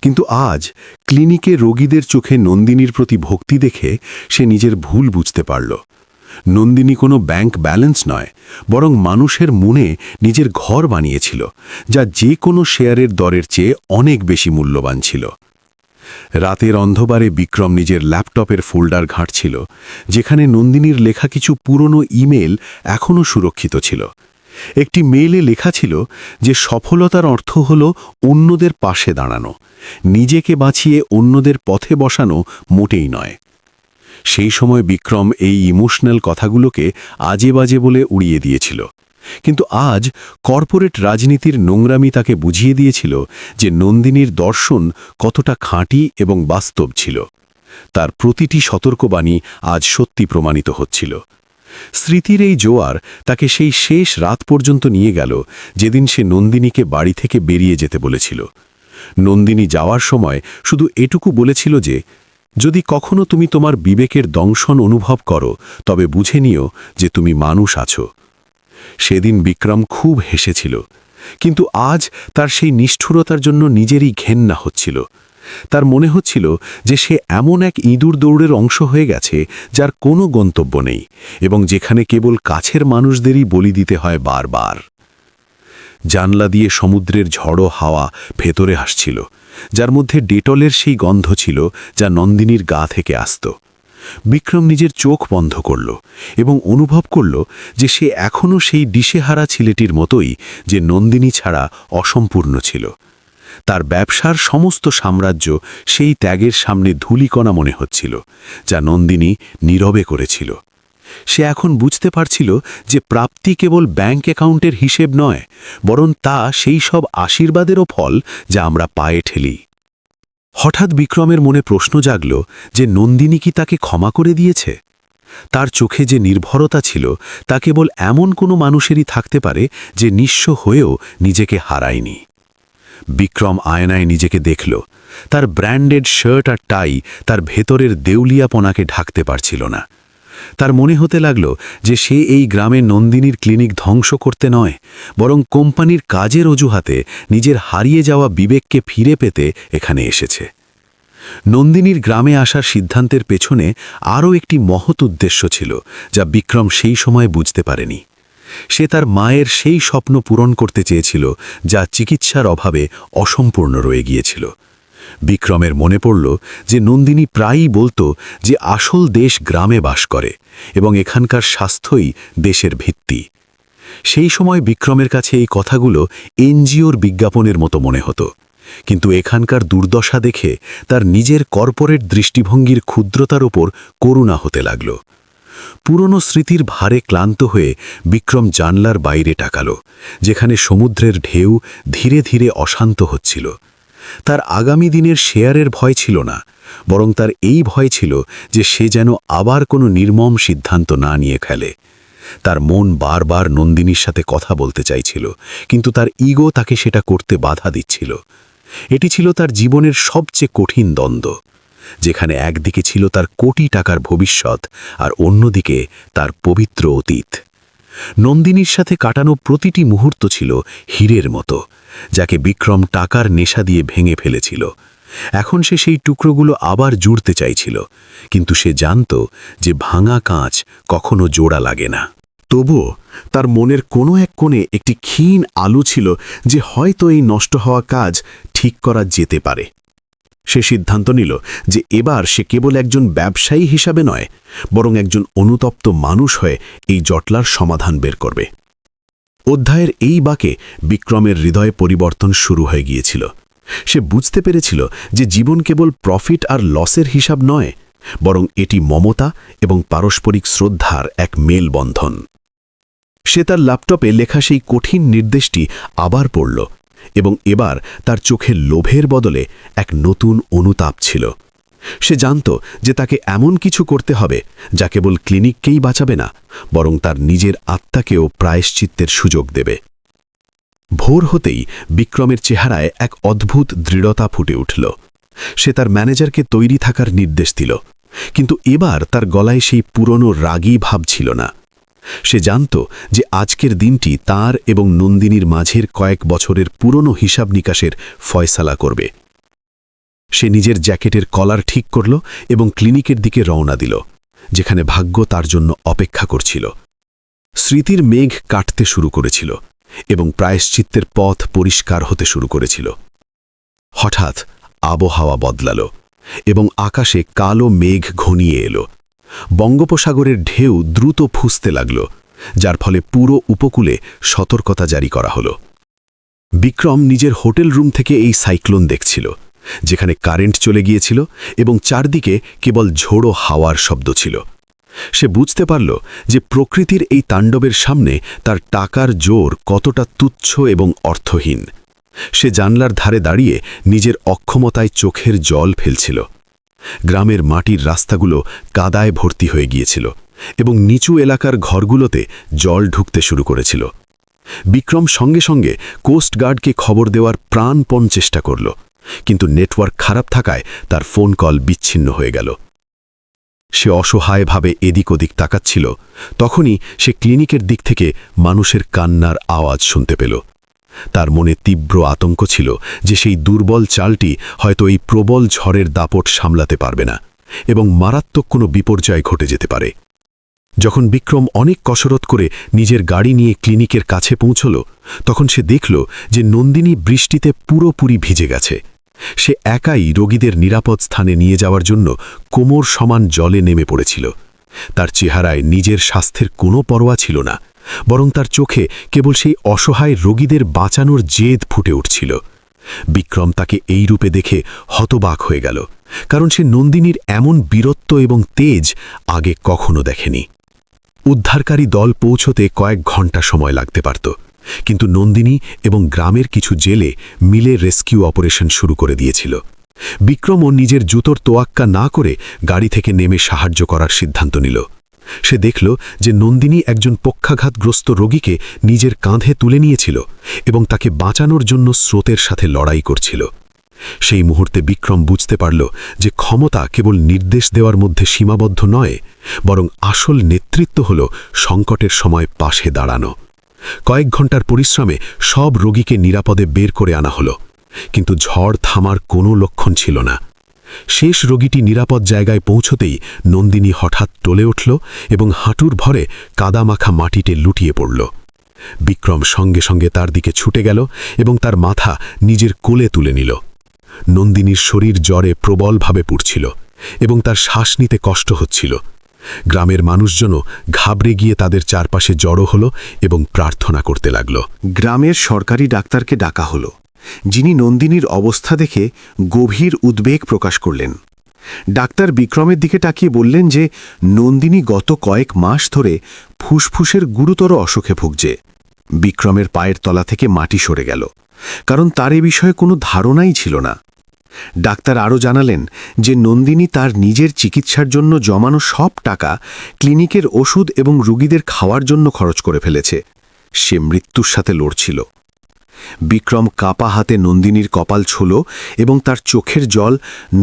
কিন্তু আজ ক্লিনিকে রোগীদের চোখে নন্দিনীর প্রতি ভক্তি দেখে সে নিজের ভুল বুঝতে পারল। নন্দিনী কোনো ব্যাংক ব্যালেন্স নয়, বরং মানুষের মনে নিজের ঘর বানিয়েছিল, যা যে কোনো শেয়ারের দরের চেয়ে অনেক বেশি মূল্যবান ছিল। রাতের অন্ধকারে বিক্রম নিজের ল্যাপটপের ফোল্ডার ঘাঁটছিল, যেখানে নন্দিনীর লেখা কিছু পুরনো ইমেল এখনও সুরক্ষিত ছিল। একটি মেইলে লেখা ছিল যে সফলতার অর্থ হল অন্যদের পাশে দাঁড়ানো, নিজেকে বাঁচিয়ে অন্যদের পথে বসানো মোটেই নয়। সেই সময় বিক্রম এই ইমোশনাল কথাগুলোকে আজে বাজে বলে উড়িয়ে দিয়েছিল, কিন্তু আজ কর্পোরেট রাজনীতির নোংরামি তাকে বুঝিয়ে দিয়েছিল যে নন্দিনীর দর্শন কতটা খাঁটি এবং বাস্তব ছিল। তার প্রতিটি সতর্কবাণী আজ সত্যি প্রমাণিত হচ্ছিল। স্মৃতির এই জোয়ার তাকে সেই শেষ রাত পর্যন্ত নিয়ে গেল যেদিন সে নন্দিনীকে বাড়ি থেকে বেরিয়ে যেতে বলেছিল। নন্দিনী যাওয়ার সময় শুধু এটুকু বলেছিল যে, যদি কখনো তুমি তোমার বিবেকের দংশন অনুভব করো তবে বুঝে নিও যে তুমি মানুষ আছো। সেদিন বিক্রম খুব হেসেছিল, কিন্তু আজ তার সেই নিষ্ঠুরতার জন্য নিজেরই ঘেন্না হচ্ছিল। তার মনে হচ্ছিল যে সে এমন এক ইঁদুর দৌড়ের অংশ হয়ে গেছে যার কোনো গন্তব্য নেই এবং যেখানে কেবল কাছের মানুষদেরই বলি দিতে হয় বারবার। জানলা দিয়ে সমুদ্রের ঝড়ো হাওয়া ভেতরে আসছিল, যার মধ্যে ডেটলের সেই গন্ধ ছিল যা নন্দিনীর গা থেকে আসত। বিক্রম নিজের চোখ বন্ধ করল এবং অনুভব করল যে সে এখনও সেই দিশেহারা ছেলেটির মতোই যে নন্দিনী ছাড়া অসম্পূর্ণ ছিল। তার ব্যবসার সমস্ত সাম্রাজ্য সেই ত্যাগের সামনে ধূলিকণা মনে হচ্ছিল, যা নন্দিনী নীরবে করেছিল। সে এখন বুঝতে পারছিল যে প্রাপ্তি কেবল ব্যাংক অ্যাকাউন্টের হিসেব নয়, বরং তা সেই সব আশীর্বাদেরও ফল যা আমরা পায়ে ঠেলি। হঠাৎ বিক্রমের মনে প্রশ্ন জাগল যে নন্দিনী কি তাকে ক্ষমা করে দিয়েছে? তার চোখে যে নির্ভরতা ছিল তা কেবল এমন কোনো মানুষেরই থাকতে পারে যে নিঃস্ব হয়েও নিজেকে হারায়নি। বিক্রম আয়নায় নিজেকে দেখল। তার ব্র্যান্ডেড শার্ট আর টাই তার ভেতরের দেউলিয়াপনাকে ঢাকতে পারছিল না। তার মনে হতে লাগল যে সে এই গ্রামে নন্দিনীর ক্লিনিক ধ্বংস করতে নয়, বরং কোম্পানির কাজের অজুহাতে নিজের হারিয়ে যাওয়া বিবেককে ফিরে পেতে এখানে এসেছে। নন্দিনীর গ্রামে আসার সিদ্ধান্তের পেছনে আরও একটি মহৎ উদ্দেশ্য ছিল যা বিক্রম সেই সময় বুঝতে পারেনি। সে তার মায়ের সেই স্বপ্ন পূরণ করতে চেয়েছিল যা চিকিৎসার অভাবে অসম্পূর্ণ রয়ে গিয়েছিল। বিক্রমের মনে পড়ল যে নন্দিনী প্রায়ই বলতো যে আসল দেশ গ্রামে বাস করে এবং এখানকার স্বাস্থ্যই দেশের ভিত্তি। সেই সময় বিক্রমের কাছে এই কথাগুলো এনজিওর বিজ্ঞাপনের মতো মনে হতো, কিন্তু এখানকার দুর্দশা দেখে তার নিজের কর্পোরেট দৃষ্টিভঙ্গির ক্ষুদ্রতার ওপর করুণা হতে লাগল। পুরনো স্মৃতির ভারে ক্লান্ত হয়ে বিক্রম জানলার বাইরে তাকাল, যেখানে সমুদ্রের ঢেউ ধীরে ধীরে অশান্ত হচ্ছিল। তার আগামী দিনের শেয়ারের ভয় ছিল না, বরং তার এই ভয় ছিল যে সে যেন আবার কোনো নির্মম সিদ্ধান্ত না নিয়ে ফেলে। তার মন বারবার নন্দিনীর সাথে কথা বলতে চাইছিল, কিন্তু তার ইগো তাকে সেটা করতে বাধা দিচ্ছিল। এটি ছিল তার জীবনের সবচেয়ে কঠিন দ্বন্দ্ব, যেখানে একদিকে ছিল তার কোটি টাকার ভবিষ্যৎ আর অন্যদিকে তার পবিত্র অতীত। নন্দিনীর সাথে কাটানো প্রতিটি মুহূর্ত ছিল হীরের মতো, যাকে বিক্রম টাকার নেশা দিয়ে ভেঙে ফেলেছিল। এখন সে সেই টুকরোগুলো আবার জুড়তে চাইছিল, কিন্তু সে জানত যে ভাঙা কাঁচ কখনো জোড়া লাগে না। তবুও তার মনের কোনো এক কোণে একটি ক্ষীণ আলো ছিল যে হয়তো এই নষ্ট হওয়া কাজ ঠিক করা যেতে পারে। সে সিদ্ধান্ত নিল যে এবার সে কেবল একজন ব্যবসায়ী হিসাবে নয়, বরং একজন অনুতপ্ত মানুষ হয়ে এই জটলার সমাধান বের করবে। অধ্যায়ের এই বাঁকে বিক্রমের হৃদয়ে পরিবর্তন শুরু হয়ে গিয়েছিল। সে বুঝতে পেরেছিল যে জীবন কেবল প্রফিট আর লসের হিসাব নয়, বরং এটি মমতা এবং পারস্পরিক শ্রদ্ধার এক মেলবন্ধন। সে তার ল্যাপটপে লেখা সেই কঠিন নির্দেশটি আবার পড়ল এবং এবার তার চোখে লোভের বদলে এক নতুন অনুতাপ ছিল। সে জানত যে তাকে এমন কিছু করতে হবে যা কেবল ক্লিনিককেই বাঁচাবে না, বরং তার নিজের আত্মাকেও প্রায়শ্চিত্তের সুযোগ দেবে। ভোর হতেই বিক্রমের চেহারায় এক অদ্ভুত দৃঢ়তা ফুটে উঠল। সে তার ম্যানেজারকে তৈরি থাকার নির্দেশ দিল, কিন্তু এবার তার গলায় সেই পুরনো রাগী ভাব ছিল না। সে জানত যে আজকের দিনটি তার এবং নন্দিনীর মাঝের কয়েক বছরের পুরনো হিসাব নিকাশের ফয়সালা করবে। সে নিজের জ্যাকেটের কলার ঠিক করল এবং ক্লিনিকের দিকে রওনা দিল, যেখানে ভাগ্য তার জন্য অপেক্ষা করছিল। স্মৃতির মেঘ কাটতে শুরু করেছিল এবং প্রায়শ্চিত্তের পথ পরিষ্কার হতে শুরু করেছিল। হঠাৎ আবহাওয়া বদলাল এবং আকাশে কালো মেঘ ঘনিয়ে এলো। বঙ্গোপসাগরের ঢেউ দ্রুত ফুঁসতে লাগল, যার ফলে পুরো উপকূলে সতর্কতা জারি করা হল। বিক্রম নিজের হোটেল রুম থেকে এই সাইক্লোন দেখছিল, যেখানে কারেন্ট চলে গিয়েছিল এবং চারদিকে কেবল ঝোড়ো হাওয়ার শব্দ ছিল। সে বুঝতে পারল যে প্রকৃতির এই তাণ্ডবের সামনে তার টাকার জোর কতটা তুচ্ছ এবং অর্থহীন। সে জানলার ধারে দাঁড়িয়ে নিজের অক্ষমতায় চোখের জল ফেলছিল। গ্রামের মাটির রাস্তাগুলো কাদায় ভর্তি হয়ে গিয়েছিল এবং নিচু এলাকার ঘরগুলোতে জল ঢুকতে শুরু করেছিল। বিক্রম সঙ্গে সঙ্গে কোস্টগার্ডকে খবর দেওয়ার প্রাণপণ চেষ্টা করল, কিন্তু নেটওয়ার্ক খারাপ থাকায় তার ফোন কল বিচ্ছিন্ন হয়ে গেল। সে অসহায়ভাবে এদিক ওদিক তাকাচ্ছিল, তখনই সে ক্লিনিকের দিক থেকে মানুষের কান্নার আওয়াজ শুনতে পেল। তার মনে তীব্র আতঙ্ক ছিল যে সেই দুর্বল চালটি হয়তো এই প্রবল ঝড়ের দাপট সামলাতে পারবে না এবং মারাত্মক কোনো বিপর্যয় ঘটে যেতে পারে। যখন বিক্রম অনেক কসরত করে নিজের গাড়ি নিয়ে ক্লিনিকের কাছে পৌঁছল, তখন সে দেখল যে নন্দিনী বৃষ্টিতে পুরোপুরি ভিজে গেছে। সে একাই রোগীদের নিরাপদ স্থানে নিয়ে যাওয়ার জন্য কোমর সমান জলে নেমে পড়েছিল। তার চেহারায় নিজের স্বাস্থ্যের কোনো পরোয়া ছিল না, বরং তার চোখে কেবল সেই অসহায় রোগীদের বাঁচানোর জেদ ফুটে উঠছিল। বিক্রম তাকে এই রূপে দেখে হতবাক হয়ে গেল, কারণ সে নন্দিনীর এমন বীরত্ব এবং তেজ আগে কখনো দেখেনি। উদ্ধারকারী দল পৌঁছতে কয়েক ঘন্টা সময় লাগতে পারত, কিন্তু নন্দিনী এবং গ্রামের কিছু জেলে মিলে রেস্কিউ অপারেশন শুরু করে দিয়েছিল। বিক্রমও নিজের জুতোর তোয়াক্কা না করে গাড়ি থেকে নেমে সাহায্য করার সিদ্ধান্ত নিল। সে দেখল যে নন্দিনী একজন পক্ষাঘাতগ্রস্ত রোগীকে নিজের কাঁধে তুলে নিয়েছিল এবং তাকে বাঁচানোর জন্য স্রোতের সাথে লড়াই করছিল। সেই মুহূর্তে বিক্রম বুঝতে পারল যে ক্ষমতা কেবল নির্দেশ দেওয়ার মধ্যে সীমাবদ্ধ নয়, বরং আসল নেতৃত্ব হল সংকটের সময় পাশে দাঁড়ানো। কয়েক ঘন্টার পরিশ্রমে সব রোগীকে নিরাপদে বের করে আনা হলো, কিন্তু ঝড় থামার কোনো লক্ষণ ছিল না। শেষ রোগীটি নিরাপদ জায়গায় পৌঁছতেই নন্দিনী হঠাৎ টলে উঠল এবং হাঁটুর ভরে কাদামাখা মাটিতে লুটিয়ে পড়ল। বিক্রম সঙ্গে সঙ্গে তার দিকে ছুটে গেল এবং তার মাথা নিজের কোলে তুলে নিল। নন্দিনীর শরীর জ্বরে প্রবলভাবে পুড়ছিল এবং তার শ্বাস নিতে কষ্ট হচ্ছিল। গ্রামের মানুষজনও ঘাবড়ে গিয়ে তাদের চারপাশে জড়ো হল এবং প্রার্থনা করতে লাগল। গ্রামের সরকারি ডাক্তারকে ডাকা হল, যিনি নন্দিনীর অবস্থা দেখে গভীর উদ্বেগ প্রকাশ করলেন। ডাক্তার বিক্রমের দিকে তাকিয়ে বললেন যে নন্দিনী গত কয়েক মাস ধরে ফুসফুসের গুরুতর অসুখে ভুগছে। বিক্রমের পায়ের তলা থেকে মাটি সরে গেল, কারণ তার এ বিষয়ে কোনো ধারণাই ছিল না। ডাক্তার আরও জানালেন যে নন্দিনী তার নিজের চিকিৎসার জন্য জমানো সব টাকা ক্লিনিকের ওষুধ এবং রোগীদের খাওয়ার জন্য খরচ করে ফেলেছে। সে মৃত্যুর সাথে লড়ছিল। বিক্রম কাপা হাতে নন্দিনীর কপাল ছোল এবং তার চোখের জল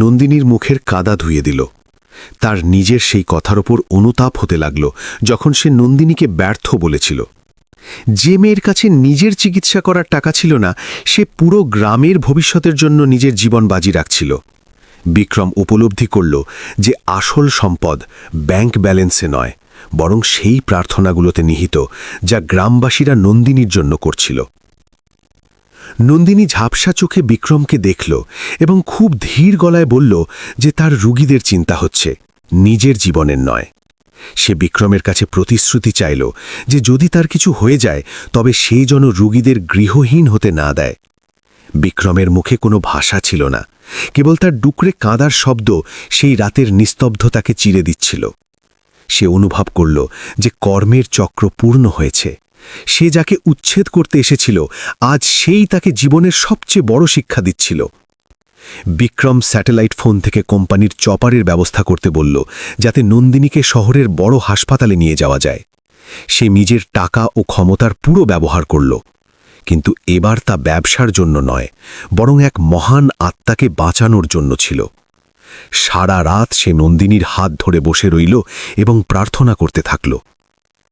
নন্দিনীর মুখের কাদা ধুয়ে দিল। তার নিজের সেই কথার ওপর অনুতাপ হতে লাগল যখন সে নন্দিনীকে ব্যর্থ বলেছিল। যে মেয়ের কাছে নিজের চিকিৎসা করার টাকা ছিল না, সে পুরো গ্রামের ভবিষ্যতের জন্য নিজের জীবন বাজি রাখছিল। বিক্রম উপলব্ধি করল যে আসল সম্পদ ব্যাংক ব্যালেন্সে নয়, বরং সেই প্রার্থনাগুলোতে নিহিত যা গ্রামবাসীরা নন্দিনীর জন্য করছিল। নন্দিনী ঝাপসা চোখে বিক্রমকে দেখল এবং খুব ধীর গলায় বলল যে তার রোগীদের চিন্তা হচ্ছে, নিজের জীবনের নয়। সে বিক্রমের কাছে প্রতিশ্রুতি চাইল যে যদি তার কিছু হয়ে যায় তবে সে যেন রোগীদের গৃহহীন হতে না দেয়। বিক্রমের মুখে কোনো ভাষা ছিল না, কেবল তার ডুকরে কাঁদার শব্দ সেই রাতের নিস্তব্ধতাকে চিরে দিচ্ছিল। সে অনুভব করল যে কর্মের চক্র পূর্ণ হয়েছে। সে যাকে উচ্ছেদ করতে এসেছিল, আজ সেই তাকে জীবনের সবচেয়ে বড় শিক্ষা দিচ্ছিল। বিক্রম স্যাটেলাইট ফোন থেকে কোম্পানির চপারের ব্যবস্থা করতে বলল, যাতে নন্দিনীকে শহরের বড় হাসপাতালে নিয়ে যাওয়া যায়। সে নিজের টাকা ও ক্ষমতার পুরো ব্যবহার করল, কিন্তু এবার তা ব্যবসার জন্য নয়, বরং এক মহান আত্মাকে বাঁচানোর জন্য ছিল। সারা রাত সে নন্দিনীর হাত ধরে বসে রইল এবং প্রার্থনা করতে থাকল।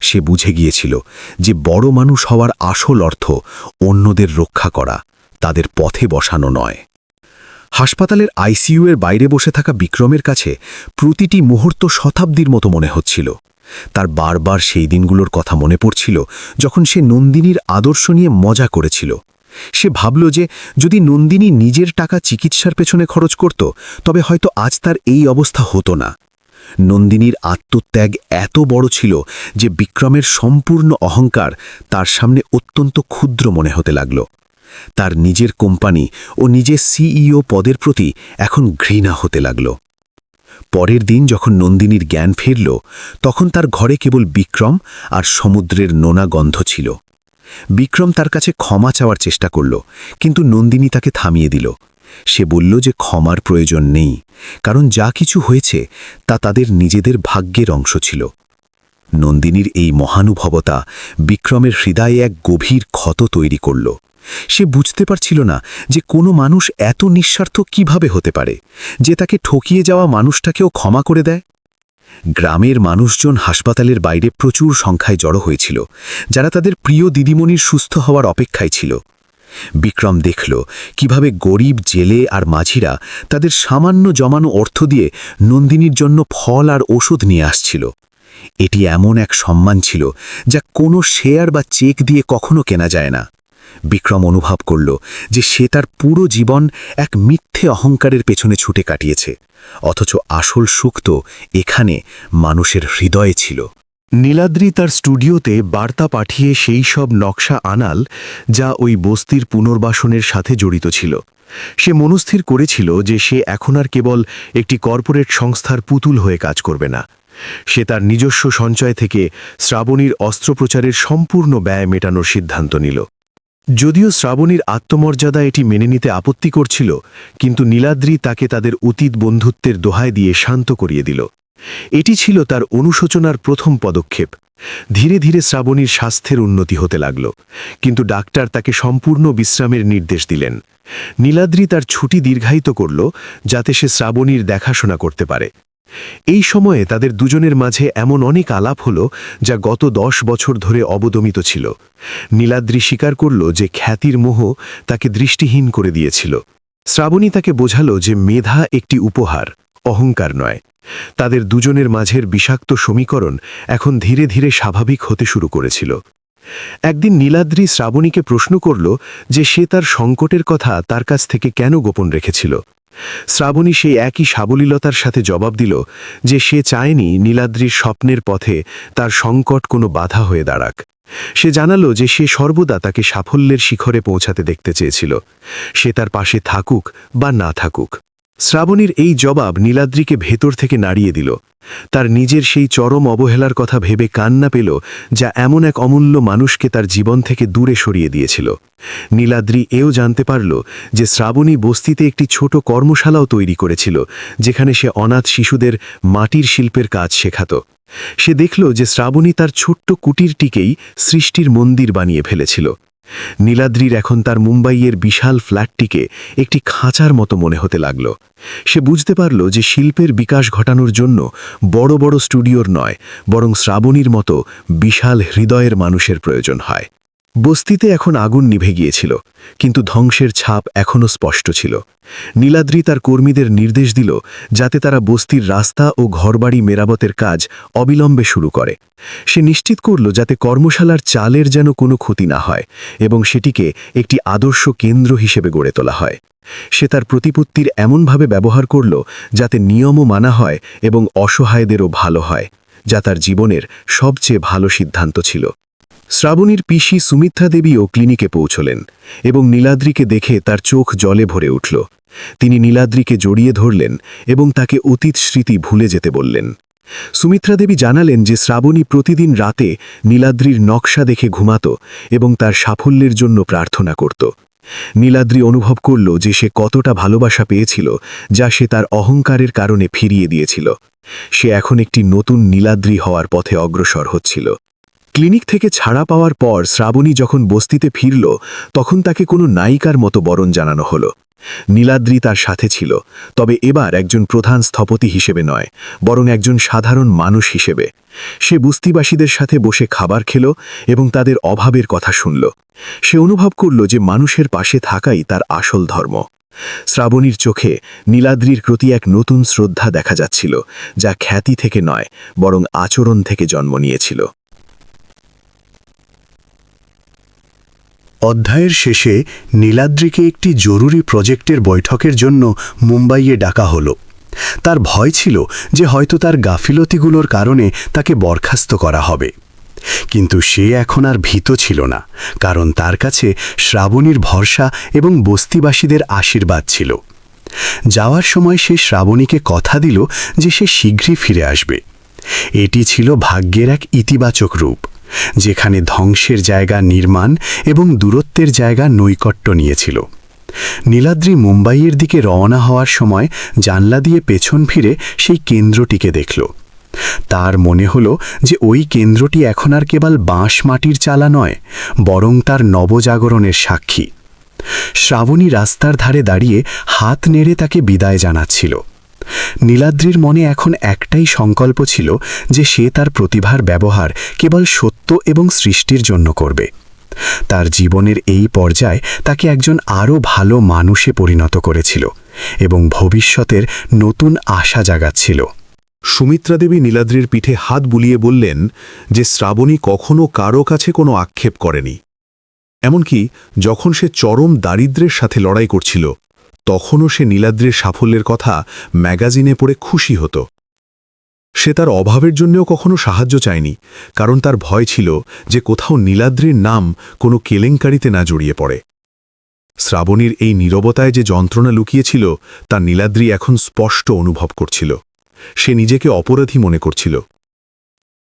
সে বুঝে গিয়েছিল যে বড় মানুষ হওয়ার আসল অর্থ অন্যদের রক্ষা করা, তাদের পথে বসানো নয়। হাসপাতালের আইসিইউ এর বাইরে বসে থাকা বিক্রমের কাছে প্রতিটি মুহূর্ত শতাব্দীর মতো মনে হচ্ছিল। তার বারবার সেই দিনগুলোর কথা মনে পড়ছিল যখন সে নন্দিনীর আদর্শ নিয়ে মজা করেছিল। সে ভাবল যে যদি নন্দিনী নিজের টাকা চিকিৎসার পেছনে খরচ করত, তবে হয়তো আজ তার এই অবস্থা হতো না। নন্দিনীর আত্মত্যাগ এত বড় ছিল যে বিক্রমের সম্পূর্ণ অহংকার তার সামনে অত্যন্ত ক্ষুদ্র মনে হতে লাগল। তার নিজের কোম্পানি ও নিজের সিইও পদের প্রতি এখন ঘৃণা হতে লাগল। পরের দিন যখন নন্দিনীর জ্ঞান ফিরল, তখন তার ঘরে কেবল বিক্রম আর সমুদ্রের নোনা গন্ধ ছিল। বিক্রম তার কাছে ক্ষমা চাওয়ার চেষ্টা করল, কিন্তু নন্দিনী তাকে থামিয়ে দিল। সে বলল যে ক্ষমার প্রয়োজন নেই, কারণ যা কিছু হয়েছে তা তাদের নিজেদের ভাগ্যের অংশ ছিল। নন্দিনীর এই মহানুভবতা বিক্রমের হৃদয়ে এক গভীর ক্ষত তৈরি করল। সে বুঝতে পারছিল না যে কোনো মানুষ এত নিঃস্বার্থ কিভাবে হতে পারে, যে তাকে ঠকিয়ে যাওয়া মানুষটাকেও ক্ষমা করে দেয়। গ্রামের মানুষজন হাসপাতালের বাইরে প্রচুর সংখ্যায় জড়ো হয়েছিল, যারা তাদের প্রিয় দিদিমণির সুস্থ হওয়ার অপেক্ষায় ছিল। বিক্রম দেখল কিভাবে গরিব জেলে আর মাঝিরা তাদের সামান্য জমানো অর্থ দিয়ে নন্দিনীর জন্য ফল আর ওষুধ নিয়ে আসছিল। এটি এমন এক সম্মান ছিল যা কোনো শেয়ার বা চেক দিয়ে কখনো কেনা যায় না। বিক্রম অনুভব করল যে সে তার পুরো জীবন এক মিথ্যে অহংকারের পেছনে ছুটে কাটিয়েছে, অথচ আসল সুখ তো এখানে মানুষের হৃদয়ে ছিল। নীলাদ্রি তার স্টুডিওতে বার্তা পাঠিয়ে সেই সব নকশা আনাল যা ওই বস্তির পুনর্বাসনের সাথে জড়িত ছিল। সে মনস্থির করেছিল যে সে এখন আর কেবল একটি কর্পোরেট সংস্থার পুতুল হয়ে কাজ করবে না। সে তার নিজস্ব সঞ্চয় থেকে শ্রাবণীর অস্ত্রোপচারের সম্পূর্ণ ব্যয় মেটানোর সিদ্ধান্ত নিল। যদিও শ্রাবণীর আত্মমর্যাদা এটি মেনে নিতে আপত্তি করছিল, কিন্তু নীলাদ্রি তাকে তাদের অতীত বন্ধুত্বের দোহাই দিয়ে শান্ত করিয়ে দিল। এটি ছিল তার অনুশোচনার প্রথম পদক্ষেপ। ধীরে ধীরে শ্রাবণীর স্বাস্থ্যের উন্নতি হতে লাগল, কিন্তু ডাক্তার তাকে সম্পূর্ণ বিশ্রামের নির্দেশ দিলেন। নীলাদ্রি তার ছুটি দীর্ঘায়িত করল, যাতে সে শ্রাবণীর দেখাশোনা করতে পারে। এই সময়ে তাদের দুজনের মাঝে এমন অনেক আলাপ হল যা গত 10 বছর ধরে অবদমিত ছিল। নীলাদ্রি স্বীকার করল যে খ্যাতির মোহ তাকে দৃষ্টিহীন করে দিয়েছিল। শ্রাবণী তাকে বোঝালো যে মেধা একটি উপহার, অহংকার নয়। তাদের দুজনের মাঝের বিষাক্ত সমীকরণ এখন ধীরে ধীরে স্বাভাবিক হতে শুরু করেছিল। একদিন নীলাদ্রি শ্রাবণীকে প্রশ্ন করল যে সে তার সংকটের কথা তার কাছ থেকে কেন গোপন রেখেছিল। শ্রাবণী সেই একই সাবলীলতার সাথে জবাব দিল যে সে চায়নি নীলাদ্রির স্বপ্নের পথে তার সংকট কোনো বাধা হয়ে দাঁড়াক। সে জানালো যে সে সর্বদা তাকে সাফল্যের শিখরে পৌঁছাতে দেখতে চেয়েছিল, সে তার পাশে থাকুক বা না থাকুক। শ্রাবণীর এই জবাব নীলাদ্রিকে ভেতর থেকে নাড়িয়ে দিল। তার নিজের সেই চরম অবহেলার কথা ভেবে কান্না পেল, যা এমন এক অমূল্য মানুষকে তার জীবন থেকে দূরে সরিয়ে দিয়েছিল। নীলাদ্রি এও জানতে পারল যে শ্রাবণী বস্তিতে একটি ছোট কর্মশালাও তৈরি করেছিল, যেখানে সে অনাথ শিশুদের মাটির শিল্পের কাজ শেখাত। সে দেখল যে শ্রাবণী তার ছোট্ট কুটিরটিকেই সৃষ্টির মন্দির বানিয়ে ফেলেছিল। নীলাদ্রির এখন তার মুম্বাইয়ের বিশাল ফ্ল্যাটটিকে একটি খাঁচার মতো মনে হতে লাগল। সে বুঝতে পারল যে শিল্পের বিকাশ ঘটানোর জন্য বড় বড় স্টুডিওর নয়, বরং শ্রাবণীর মতো বিশাল হৃদয়ের মানুষের প্রয়োজন হয়। বস্তিতে এখন আগুন নিভে গিয়েছিল, কিন্তু ধ্বংসের ছাপ এখনও স্পষ্ট ছিল। নীলাদ্রি তার কর্মীদের নির্দেশ দিল যাতে তারা বস্তির রাস্তা ও ঘরবাড়ি মেরামতের কাজ অবিলম্বে শুরু করে। সে নিশ্চিত করল যাতে কর্মশালার চালের যেন কোনো ক্ষতি না হয় এবং সেটিকে একটি আদর্শ কেন্দ্র হিসেবে গড়ে তোলা হয়। সে তার প্রতিপত্তির এমনভাবে ব্যবহার করল যাতে নিয়মও মানা হয় এবং অসহায়দেরও ভালো হয়, যা তার জীবনের সবচেয়ে ভালো সিদ্ধান্ত ছিল। শ্রাবণীর পিসি সুমিত্রা দেবীও ক্লিনিকে পৌঁছলেন এবং নীলাদ্রিকে দেখে তার চোখ জলে ভরে উঠল। তিনি নীলাদ্রিকে জড়িয়ে ধরলেন এবং তাকে অতীত স্মৃতি ভুলে যেতে বললেন। সুমিত্রা দেবী জানালেন যে শ্রাবণী প্রতিদিন রাতে নীলাদ্রির নকশা দেখে ঘুমাত এবং তার সাফল্যের জন্য প্রার্থনা করত। নীলাদ্রি অনুভব করল যে সে কতটা ভালোবাসা পেয়েছিল, যা সে তার অহংকারের কারণে ফিরিয়ে দিয়েছিল। সে এখন একটি নতুন নীলাদ্রি হওয়ার পথে অগ্রসর হচ্ছিল। ক্লিনিক থেকে ছাড়া পাওয়ার পর শ্রাবণী যখন বস্তিতে ফিরল, তখন তাকে কোনো নায়িকার মতো বরণ জানানো হলো। নীলাদ্রি তার সাথে ছিল, তবে এবার একজন প্রধান স্থপতি হিসেবে নয়, বরং একজন সাধারণ মানুষ হিসেবে। সে বস্তিবাসীদের সাথে বসে খাবার খেল এবং তাদের অভাবের কথা শুনল। সে অনুভব করল যে মানুষের পাশে থাকাই তার আসল ধর্ম। শ্রাবণীর চোখে নীলাদ্রির প্রতি এক নতুন শ্রদ্ধা দেখা যাচ্ছিল, যা খ্যাতি থেকে নয়, বরং আচরণ থেকে জন্ম নিয়েছিল। অধ্যায়ের শেষে নীলাদ্রিকে একটি জরুরি প্রজেক্টের বৈঠকের জন্য মুম্বাইয়ে ডাকা হলো। তার ভয় ছিল যে হয়তো তার গাফিলতিগুলোর কারণে তাকে বরখাস্ত করা হবে, কিন্তু সে এখন আর ভীত ছিল না, কারণ তার কাছে শ্রাবণীর ভরসা এবং বস্তিবাসীদের আশীর্বাদ ছিল। যাওয়ার সময় সে শ্রাবণীকে কথা দিল যে সে শীঘ্রই ফিরে আসবে। এটি ছিল ভাগ্যের এক ইতিবাচক রূপ, যেখানে ধ্বংসের জায়গা নির্মাণ এবং দূরত্বের জায়গা নৈকট্য নিয়েছিল। নীলাদ্রি মুম্বাইয়ের দিকে রওনা হওয়ার সময় জানলা দিয়ে পেছন ফিরে সেই কেন্দ্রটিকে দেখল। তার মনে হল যে ওই কেন্দ্রটি এখন আর কেবল বাঁশ মাটির চালা নয়, বরং তার নবজাগরণের সাক্ষী। শ্রাবণী রাস্তার ধারে দাঁড়িয়ে হাত নেড়ে তাকে বিদায় জানাচ্ছিল। নীলাদ্রির মনে এখন একটাই সংকল্প ছিল যে সে তার প্রতিভার ব্যবহার কেবল সত্য এবং সৃষ্টির জন্য করবে। তার জীবনের এই পর্যায়ে তাকে একজন আরও ভালো মানুষে পরিণত করেছিল এবং ভবিষ্যতের নতুন আশা জাগাচ্ছিল। সুমিত্রা দেবী নীলাদ্রির পিঠে হাত বুলিয়ে বললেন যে শ্রাবণী কখনো কারো কাছে কোনো আক্ষেপ করেনি। এমনকি যখন সে চরম দারিদ্র্যের সাথে লড়াই করছিল, তখনও সে নীলাদ্রির সাফল্যের কথা ম্যাগাজিনে পড়ে খুশি হতো। সে তার অভাবের জন্যও কখনো সাহায্য চায়নি, কারণ তার ভয় ছিল যে কোথাও নীলাদ্রির নাম কোনো কেলেঙ্কারিতে না জড়িয়ে পড়ে। শ্রাবণীর এই নীরবতায় যে যন্ত্রণা লুকিয়েছিল তা নীলাদ্রি এখন স্পষ্ট অনুভব করছিল। সে নিজেকে অপরাধী মনে করছিল।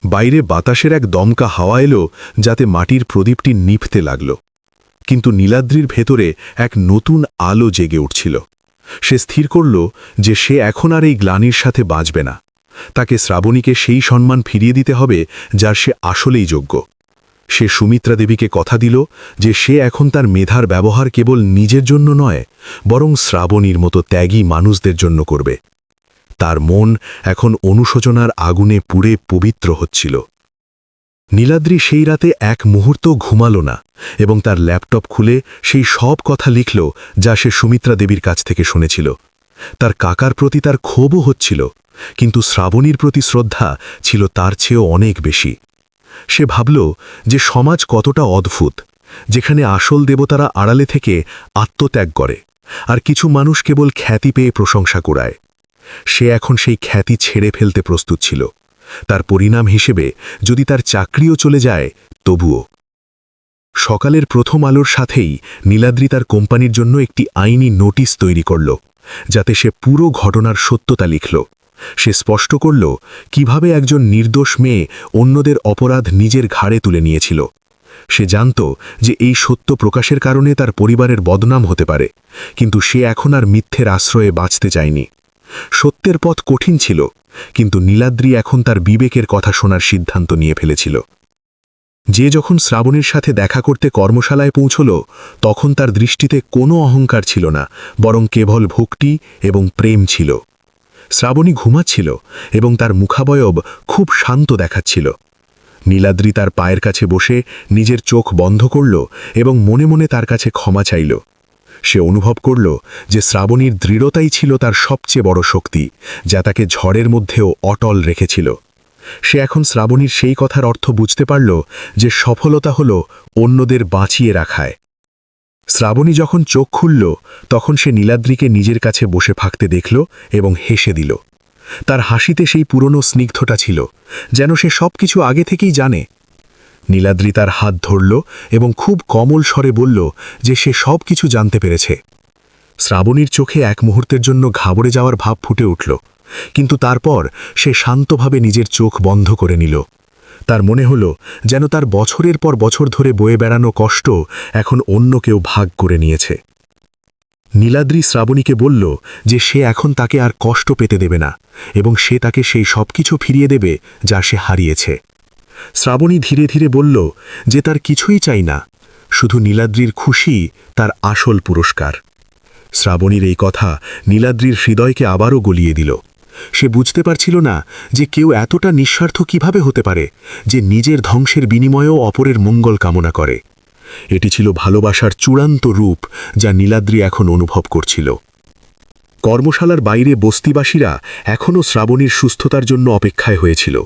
বাইরে বাতাসের এক দমকা হাওয়া এলো, যাতে মাটির প্রদীপটি নিভতে লাগল। কিন্তু নীলাদ্রির ভেতরে এক নতুন আলো জেগে উঠছিল। সে স্থির করল যে সে এখন আর এই গ্লানির সাথে বাঁচবে না। তাকে শ্রাবণীকে সেই সম্মান ফিরিয়ে দিতে হবে যার সে আসলেই যোগ্য। সে সুমিত্রা দেবীকে কথা দিল যে সে এখন তার মেধার ব্যবহার কেবল নিজের জন্য নয়, বরং শ্রাবণীর মতো ত্যাগী মানুষদের জন্য করবে। তার মন এখন অনুশোচনার আগুনে পুড়ে পবিত্র হচ্ছিল। নীলাদ্রি সেই রাতে এক মুহূর্ত ঘুমাল না এবং তার ল্যাপটপ খুলে সেই সব কথা লিখল যা সে সুমিত্রা দেবীর কাছ থেকে শুনেছিল। তার কাকার প্রতি তার ক্ষোভও হচ্ছিল, কিন্তু শ্রাবণীর প্রতি শ্রদ্ধা ছিল তার চেয়েও অনেক বেশি। সে ভাবল যে সমাজ কতটা অদ্ভুত, যেখানে আসল দেবতারা আড়ালে থেকে আত্মত্যাগ করে আর কিছু মানুষ কেবল খ্যাতি পেয়ে প্রশংসা কুড়ায়। সে এখন সেই খ্যাতি ছেড়ে ফেলতে প্রস্তুত ছিল। তার পরিণাম হিসেবে যদি তার চাকরিও চলে যায় তবুও। সকালের প্রথম আলোর সাথেই নীলাদ্রি তার কোম্পানির জন্য একটি আইনি নোটিশ তৈরি করল, যাতে সে পুরো ঘটনার সত্যতা লিখল। সে স্পষ্ট করল কিভাবে একজন নির্দোষ মেয়ে অন্যদের অপরাধ নিজের ঘাড়ে তুলে নিয়েছিল। সে জানত যে এই সত্য প্রকাশের কারণে তার পরিবারের বদনাম হতে পারে, কিন্তু সে এখন আর মিথ্যের আশ্রয়ে বাঁচতে চায়নি। সত্যের পথ কঠিন ছিল, কিন্তু নীলাদ্রি এখন তার বিবেকের কথা শোনার সিদ্ধান্ত নিয়ে ফেলেছিল। যে যখন শ্রাবণীর সাথে দেখা করতে কর্মশালায় পৌঁছল, তখন তার দৃষ্টিতে কোনো অহংকার ছিল না, বরং কেবল ভক্তি এবং প্রেম ছিল। শ্রাবণী ঘুমাচ্ছিল এবং তার মুখাবয়ব খুব শান্ত দেখাচ্ছিল। নীলাদ্রি তার পায়ের কাছে বসে নিজের চোখ বন্ধ করল এবং মনে মনে তার কাছে ক্ষমা চাইল। সে অনুভব করল যে শ্রাবণীর দৃঢ়তাই ছিল তার সবচেয়ে বড় শক্তি, যা তাকে ঝড়ের মধ্যেও অটল রেখেছিল। সে এখন শ্রাবণীর সেই কথার অর্থ বুঝতে পারল যে সফলতা হল অন্যদের বাঁচিয়ে রাখায়। শ্রাবণী যখন চোখ খুলল, তখন সে নীলাদ্রিকে নিজের কাছে বসে থাকতে দেখল এবং হেসে দিল। তার হাসিতে সেই পুরনো স্নিগ্ধতা ছিল, যেন সে সবকিছু আগে থেকেই জানে। নীলাদ্রি তার হাত ধরল এবং খুব কোমল স্বরে বলল যে সে সব কিছু জানতে পেরেছে। শ্রাবণীর চোখে এক মুহূর্তের জন্য ঘাবড়ে যাওয়ার ভাব ফুটে উঠল, কিন্তু তারপর সে শান্তভাবে নিজের চোখ বন্ধ করে নিল। তার মনে হল যেন তার বছরের পর বছর ধরে বয়ে বেড়ানো কষ্ট এখন অন্য কেউ ভাগ করে নিয়েছে। নীলাদ্রি শ্রাবণীকে বলল যে সে এখন তাকে আর কষ্ট পেতে দেবে না এবং সে তাকে সেই সব কিছু ফিরিয়ে দেবে যা সে হারিয়েছে। শ্রাবণী ধীরে ধীরে বলল যে তার কিছুই চাই না, শুধু নীলাদ্রির খুশি তার আসল পুরস্কার। শ্রাবণীর এই কথা নীলাদ্রির হৃদয়কে আবারও গলিয়ে দিল। সে বুঝতে পারছিল না যে কেউ এতটা নিঃস্বার্থ কিভাবে হতে পারে, যে নিজের ধ্বংসের বিনিময়েও অপরের মঙ্গল কামনা করে। এটি ছিল ভালোবাসার চূড়ান্ত রূপ, যা নীলাদ্রি এখন অনুভব করছিল। কর্মশালার বাইরে বস্তিবাসীরা এখনও শ্রাবণীর সুস্থতার জন্য অপেক্ষায় হয়েছিল।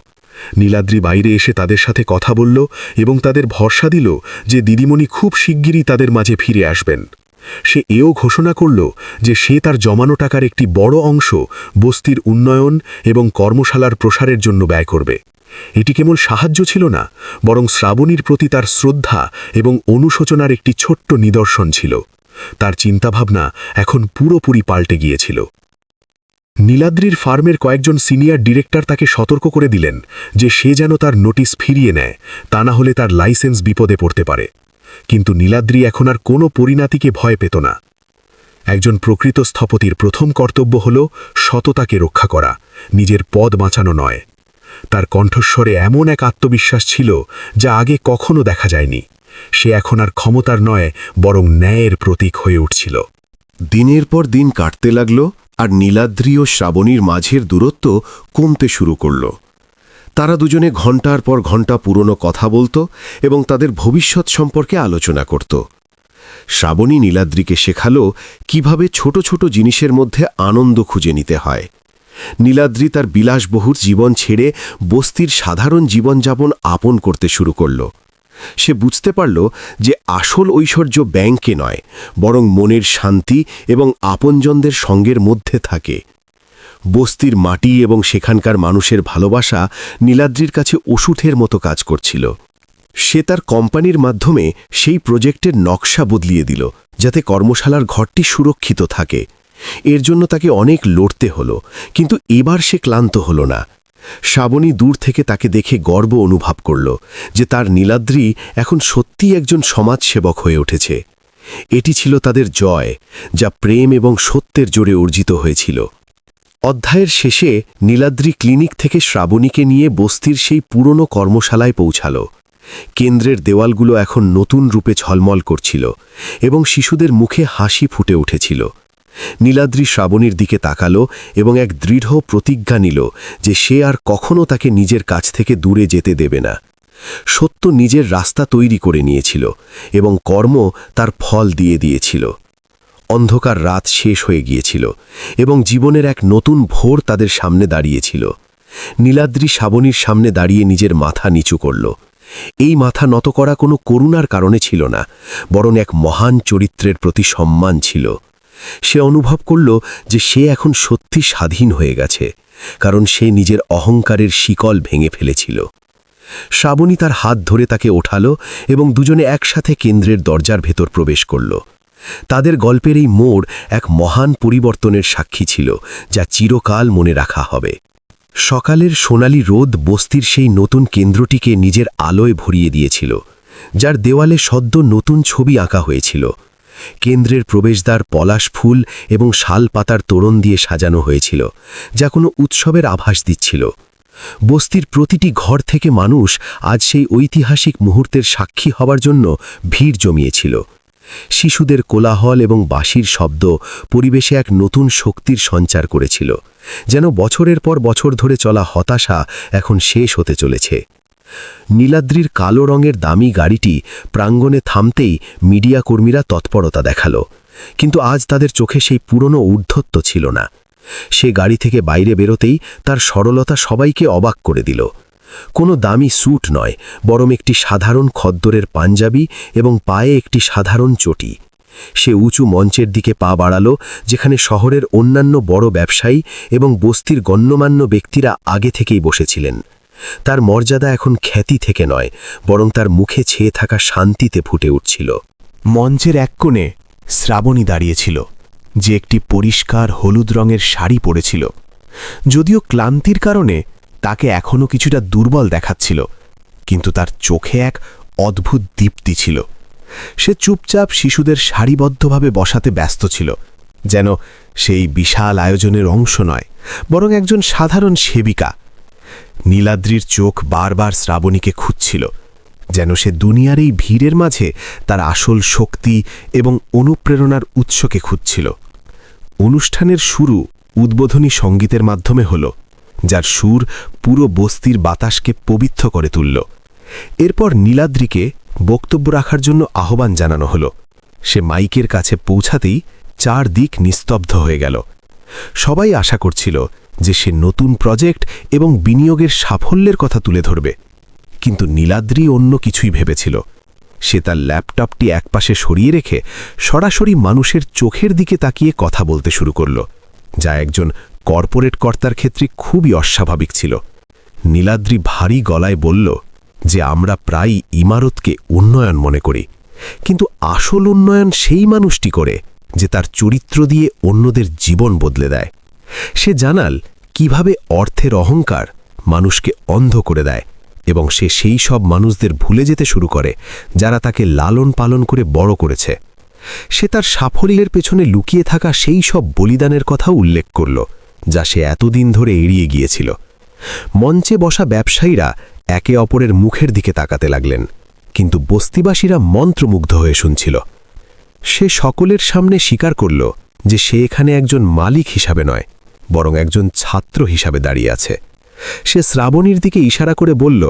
নীলাদ্রি বাইরে এসে তাদের সাথে কথা বলল এবং তাদের ভরসা দিল যে দিদিমণি খুব শিগগিরই তাদের মাঝে ফিরে আসবেন। সে এও ঘোষণা করল যে সে তার জমানো টাকার একটি বড় অংশ বস্তির উন্নয়ন এবং কর্মশালার প্রসারের জন্য ব্যয় করবে। এটি কেবল সাহায্য ছিল না, বরং শ্রাবণীর প্রতি তার শ্রদ্ধা এবং অনুশোচনার একটি ছোট্ট নিদর্শন ছিল। তার চিন্তাভাবনা এখন পুরোপুরি পাল্টে গিয়েছিল। নীলাদ্রির ফার্মের কয়েকজন সিনিয়র ডিরেক্টর তাকে সতর্ক করে দিলেন যে সে যেন তার নোটিশ ফিরিয়ে নেয়, তা না হলে তার লাইসেন্স বিপদে পড়তে পারে। কিন্তু নীলাদ্রি এখন আর কোনো পরিণতিকে ভয় পেত না। একজন প্রকৃত স্থপতির প্রথম কর্তব্য হল সততাকে রক্ষা করা, নিজের পদ বাঁচানো নয়। তার কণ্ঠস্বরে এমন এক আত্মবিশ্বাস ছিল যা আগে কখনো দেখা যায়নি। সে এখন আর ক্ষমতার নয়, বরং ন্যায়ের প্রতীক হয়ে উঠছিল। দিনের পর দিন কাটতে লাগল, আর নীলাদ্রি ও শ্রাবণীর মাঝের দূরত্ব কমতে শুরু করল। তারা দুজনে ঘণ্টার পর ঘণ্টা পুরনো কথা বলত এবং তাদের ভবিষ্যৎ সম্পর্কে আলোচনা করত। শ্রাবণী নীলাদ্রিকে শেখালো কিভাবে ছোট ছোট জিনিসের মধ্যে আনন্দ খুঁজে নিতে হয়। নীলাদ্রি তার বিলাসবহুল জীবন ছেড়ে বস্তির সাধারণ জীবনযাপন আপন করতে শুরু করল। সে বুঝতে পারল যে আসল ঐশ্বর্য ব্যাংকে নয়, বরং মনের শান্তি এবং আপনজনদের সঙ্গের মধ্যে থাকে। বস্তির মাটি এবং সেখানকার মানুষের ভালোবাসা নীলাদ্রির কাছে ওষুধের মতো কাজ করছিল। সে তার কোম্পানির মাধ্যমে সেই প্রজেক্টের নকশা বদলিয়ে দিল, যাতে কর্মশালার ঘরটি সুরক্ষিত থাকে। এর জন্য তাকে অনেক লড়তে হলো, কিন্তু এবার সে ক্লান্ত হল না। শ্রাবণী দূর থেকে তাকে দেখে গর্ব অনুভব করল যে তার নীলাদ্রি এখন সত্যিই একজন সমাজসেবক হয়ে উঠেছে। এটি ছিল তাদের জয়, যা প্রেম এবং সত্যের জোরে অর্জিত হয়েছিল। অধ্যায়ের শেষে নীলাদ্রি ক্লিনিক থেকে শ্রাবণীকে নিয়ে বস্তির সেই পুরনো কর্মশালায় পৌঁছাল। কেন্দ্রের দেওয়ালগুলো এখন নতুন রূপে ঝলমল করছিল এবং শিশুদের মুখে হাসি ফুটে উঠেছিল। নীলাদ্রি শ্রাবণীর দিকে তাকালো এবং এক দৃঢ় প্রতিজ্ঞা নিল যে সে আর কখনো তাকে নিজের কাছ থেকে দূরে যেতে দেবে না। সত্য নিজের রাস্তা তৈরি করে নিয়েছিল এবং কর্ম তার ফল দিয়ে দিয়েছিল। অন্ধকার রাত শেষ হয়ে গিয়েছিল এবং জীবনের এক নতুন ভোর তাদের সামনে দাঁড়িয়েছিল। নীলাদ্রি শ্রাবণীর সামনে দাঁড়িয়ে নিজের মাথা নিচু করল। এই মাথা নত করা কোনো করুণার কারণে ছিল না, বরং এক মহান চরিত্রের প্রতি সম্মান ছিল। সে অনুভব করল যে সে এখন সত্যি স্বাধীন হয়ে গেছে, কারণ সে নিজের অহংকারের শিকল ভেঙে ফেলেছিল। শ্রাবণী তার হাত ধরে তাকে ওঠালো এবং দুজনে একসাথে কেন্দ্রের দরজার ভেতর প্রবেশ করল। তাদের গল্পের এই মোড় এক মহান পরিবর্তনের সাক্ষী ছিল, যা চিরকাল মনে রাখা হবে। সকালের সোনালি রোদ বস্তির সেই নতুন কেন্দ্রটিকে নিজের আলোয় ভরিয়ে দিয়েছিল, যার দেওয়ালে সদ্য নতুন ছবি আঁকা হয়েছিল। কেন্দ্রের প্রবেশদ্বার পলাশ ফুল এবং শাল পাতার তোরণ দিয়ে সাজানো হয়েছিল, যা কোনো উৎসবের আভাস দিচ্ছিল। বস্তির প্রতিটি ঘর থেকে মানুষ আজ সেই ঐতিহাসিক মুহূর্তের সাক্ষী হবার জন্য ভিড় জমিয়েছিল। শিশুদের কোলাহল এবং বাঁশির শব্দ পরিবেশে এক নতুন শক্তির সঞ্চার করেছিল, যেন বছরের পর বছর ধরে চলা হতাশা এখন শেষ হতে চলেছে। নীলাদ্রির কালো রঙের দামি গাড়িটি প্রাঙ্গণে থামতেই মিডিয়া কর্মীরা তৎপরতা দেখালো, কিন্তু আজ তাদের চোখে সেই পুরনো ঊর্ধ্বত্ব ছিল না। সে গাড়ি থেকে বাইরে বেরোতেই তার সরলতা সবাইকে অবাক করে দিল। কোনো দামি স্যুট নয়, বরং একটি সাধারণ খদ্দরের পাঞ্জাবি এবং পায়ে একটি সাধারণ চটি। সে উঁচু মঞ্চের দিকে পা বাড়ালো, যেখানে শহরের অন্যান্য বড় ব্যবসায়ী এবং বস্তির গণ্যমান্য ব্যক্তিরা আগে থেকেই বসেছিলেন। তার মর্যাদা এখন খ্যাতি থেকে নয়, বরং তার মুখে ছেয়ে থাকা শান্তিতে ফুটে উঠছিল। মঞ্চের এক কোণে শ্রাবণী দাঁড়িয়েছিল, যে একটি পরিষ্কার হলুদ রঙের শাড়ি পরেছিল। যদিও ক্লান্তির কারণে তাকে এখনও কিছুটা দুর্বল দেখাচ্ছিল, কিন্তু তার চোখে এক অদ্ভুত দীপ্তি ছিল। সে চুপচাপ শিশুদের সারিবদ্ধভাবে বসাতে ব্যস্ত ছিল, যেন সেই বিশাল আয়োজনের অংশ নয়, বরং একজন সাধারণ সেবিকা। নীলাদ্রির চোখ বারবার শ্রাবণীকে খুঁজছিল, যেন সে দুনিয়ার এই ভিড়ের মাঝে তার আসল শক্তি এবং অনুপ্রেরণার উৎসকে খুঁজছিল। অনুষ্ঠানের শুরু উদ্বোধনী সঙ্গীতের মাধ্যমে হল, যার সুর পুরো বস্তির বাতাসকে পবিত্র করে তুলল। এরপর নীলাদ্রিকে বক্তব্য রাখার জন্য আহ্বান জানানো হল। সে মাইকের কাছে পৌঁছাতেই চারদিক নিস্তব্ধ হয়ে গেল। সবাই আশা করছিল যে সে নতুন প্রজেক্ট এবং বিনিয়োগের সাফল্যের কথা তুলে ধরবে, কিন্তু নীলাদ্রি অন্য কিছুই ভেবেছিল। সে তার ল্যাপটপটি একপাশে সরিয়ে রেখে সরাসরি মানুষের চোখের দিকে তাকিয়ে কথা বলতে শুরু করল, যা একজন কর্পোরেট কর্তার ক্ষেত্রে খুবই অস্বাভাবিক ছিল। নীলাদ্রি ভারী গলায় বলল যে আমরা প্রায় ইমারতকে উন্নয়ন মনে করি, কিন্তু আসল উন্নয়ন সেই মানুষটি করে যে তার চরিত্র দিয়ে অন্যদের জীবন বদলে দেয়। সে জানাল কিভাবে অর্থের অহংকার মানুষকে অন্ধ করে দেয়, এবং সে সেই সব মানুষদের ভুলে যেতে শুরু করে যারা তাকে লালন পালন করে বড় করেছে। সে তার সাফল্যের পেছনে লুকিয়ে থাকা সেই সব বলিদানের কথা উল্লেখ করল, যা সে এতদিন ধরে এড়িয়ে গিয়েছিল। মঞ্চে বসা ব্যবসায়ীরা একে অপরের মুখের দিকে তাকাতে লাগলেন, কিন্তু বস্তিবাসীরা মন্ত্রমুগ্ধ হয়ে শুনছিল। সে সকলের সামনে স্বীকার করল যে সে এখানে একজন মালিক হিসাবে নয়, বরং একজন ছাত্র হিসাবে দাঁড়িয়ে আছে। সে শ্রাবণীর দিকে ইশারা করে বলল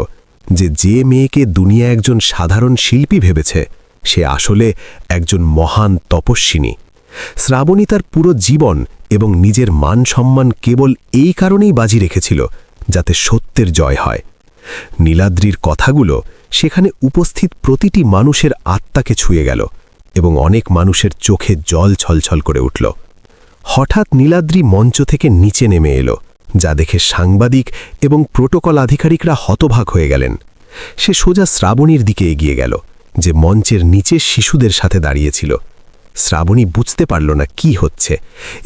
যে মেয়েকে দুনিয়া একজন সাধারণ শিল্পী ভেবেছে, সে আসলে একজন মহান তপস্বিনী। শ্রাবণী তার পুরো জীবন এবং নিজের মান সম্মান কেবল এই কারণেই বাজি রেখেছিল যাতে সত্যের জয় হয়। নীলাদ্রির কথাগুলো সেখানে উপস্থিত প্রতিটি মানুষের আত্মাকে ছুঁয়ে গেল এবং অনেক মানুষের চোখে জল ছলছল করে উঠল। হঠাৎ নীলাদ্রি মঞ্চ থেকে নিচে নেমে এলো, যা দেখে সাংবাদিক এবং প্রোটোকল আধিকারিকরা হতবাক হয়ে গেলেন। সে সোজা শ্রাবণীর দিকে এগিয়ে গেল, যে মঞ্চের নিচে শিশুদের সাথে দাঁড়িয়েছিল। শ্রাবণী বুঝতে পারল না কি হচ্ছে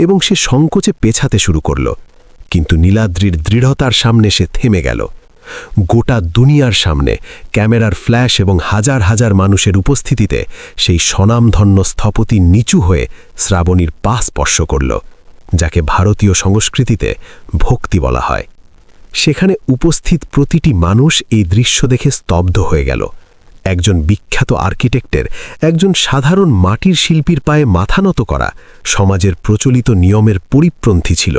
এবং সে সংকোচে পেছাতে শুরু করল, কিন্তু নীলাদ্রির দৃঢ়তার সামনে সে থেমে গেল। গোটা দুনিয়ার সামনে ক্যামেরার ফ্ল্যাশ এবং হাজার হাজার মানুষের উপস্থিতিতে সেই স্বনামধন্য স্থপতি নিচু হয়ে শ্রাবণীর পা স্পর্শ করল, যাকে ভারতীয় সংস্কৃতিতে ভক্তি বলা হয়। সেখানে উপস্থিত প্রতিটি মানুষ এই দৃশ্য দেখে স্তব্ধ হয়ে গেল। একজন বিখ্যাত আর্কিটেক্টের একজন সাধারণ মাটির শিল্পীর পায়ে মাথা নত করা সমাজের প্রচলিত নিয়মের পরিপন্থী ছিল,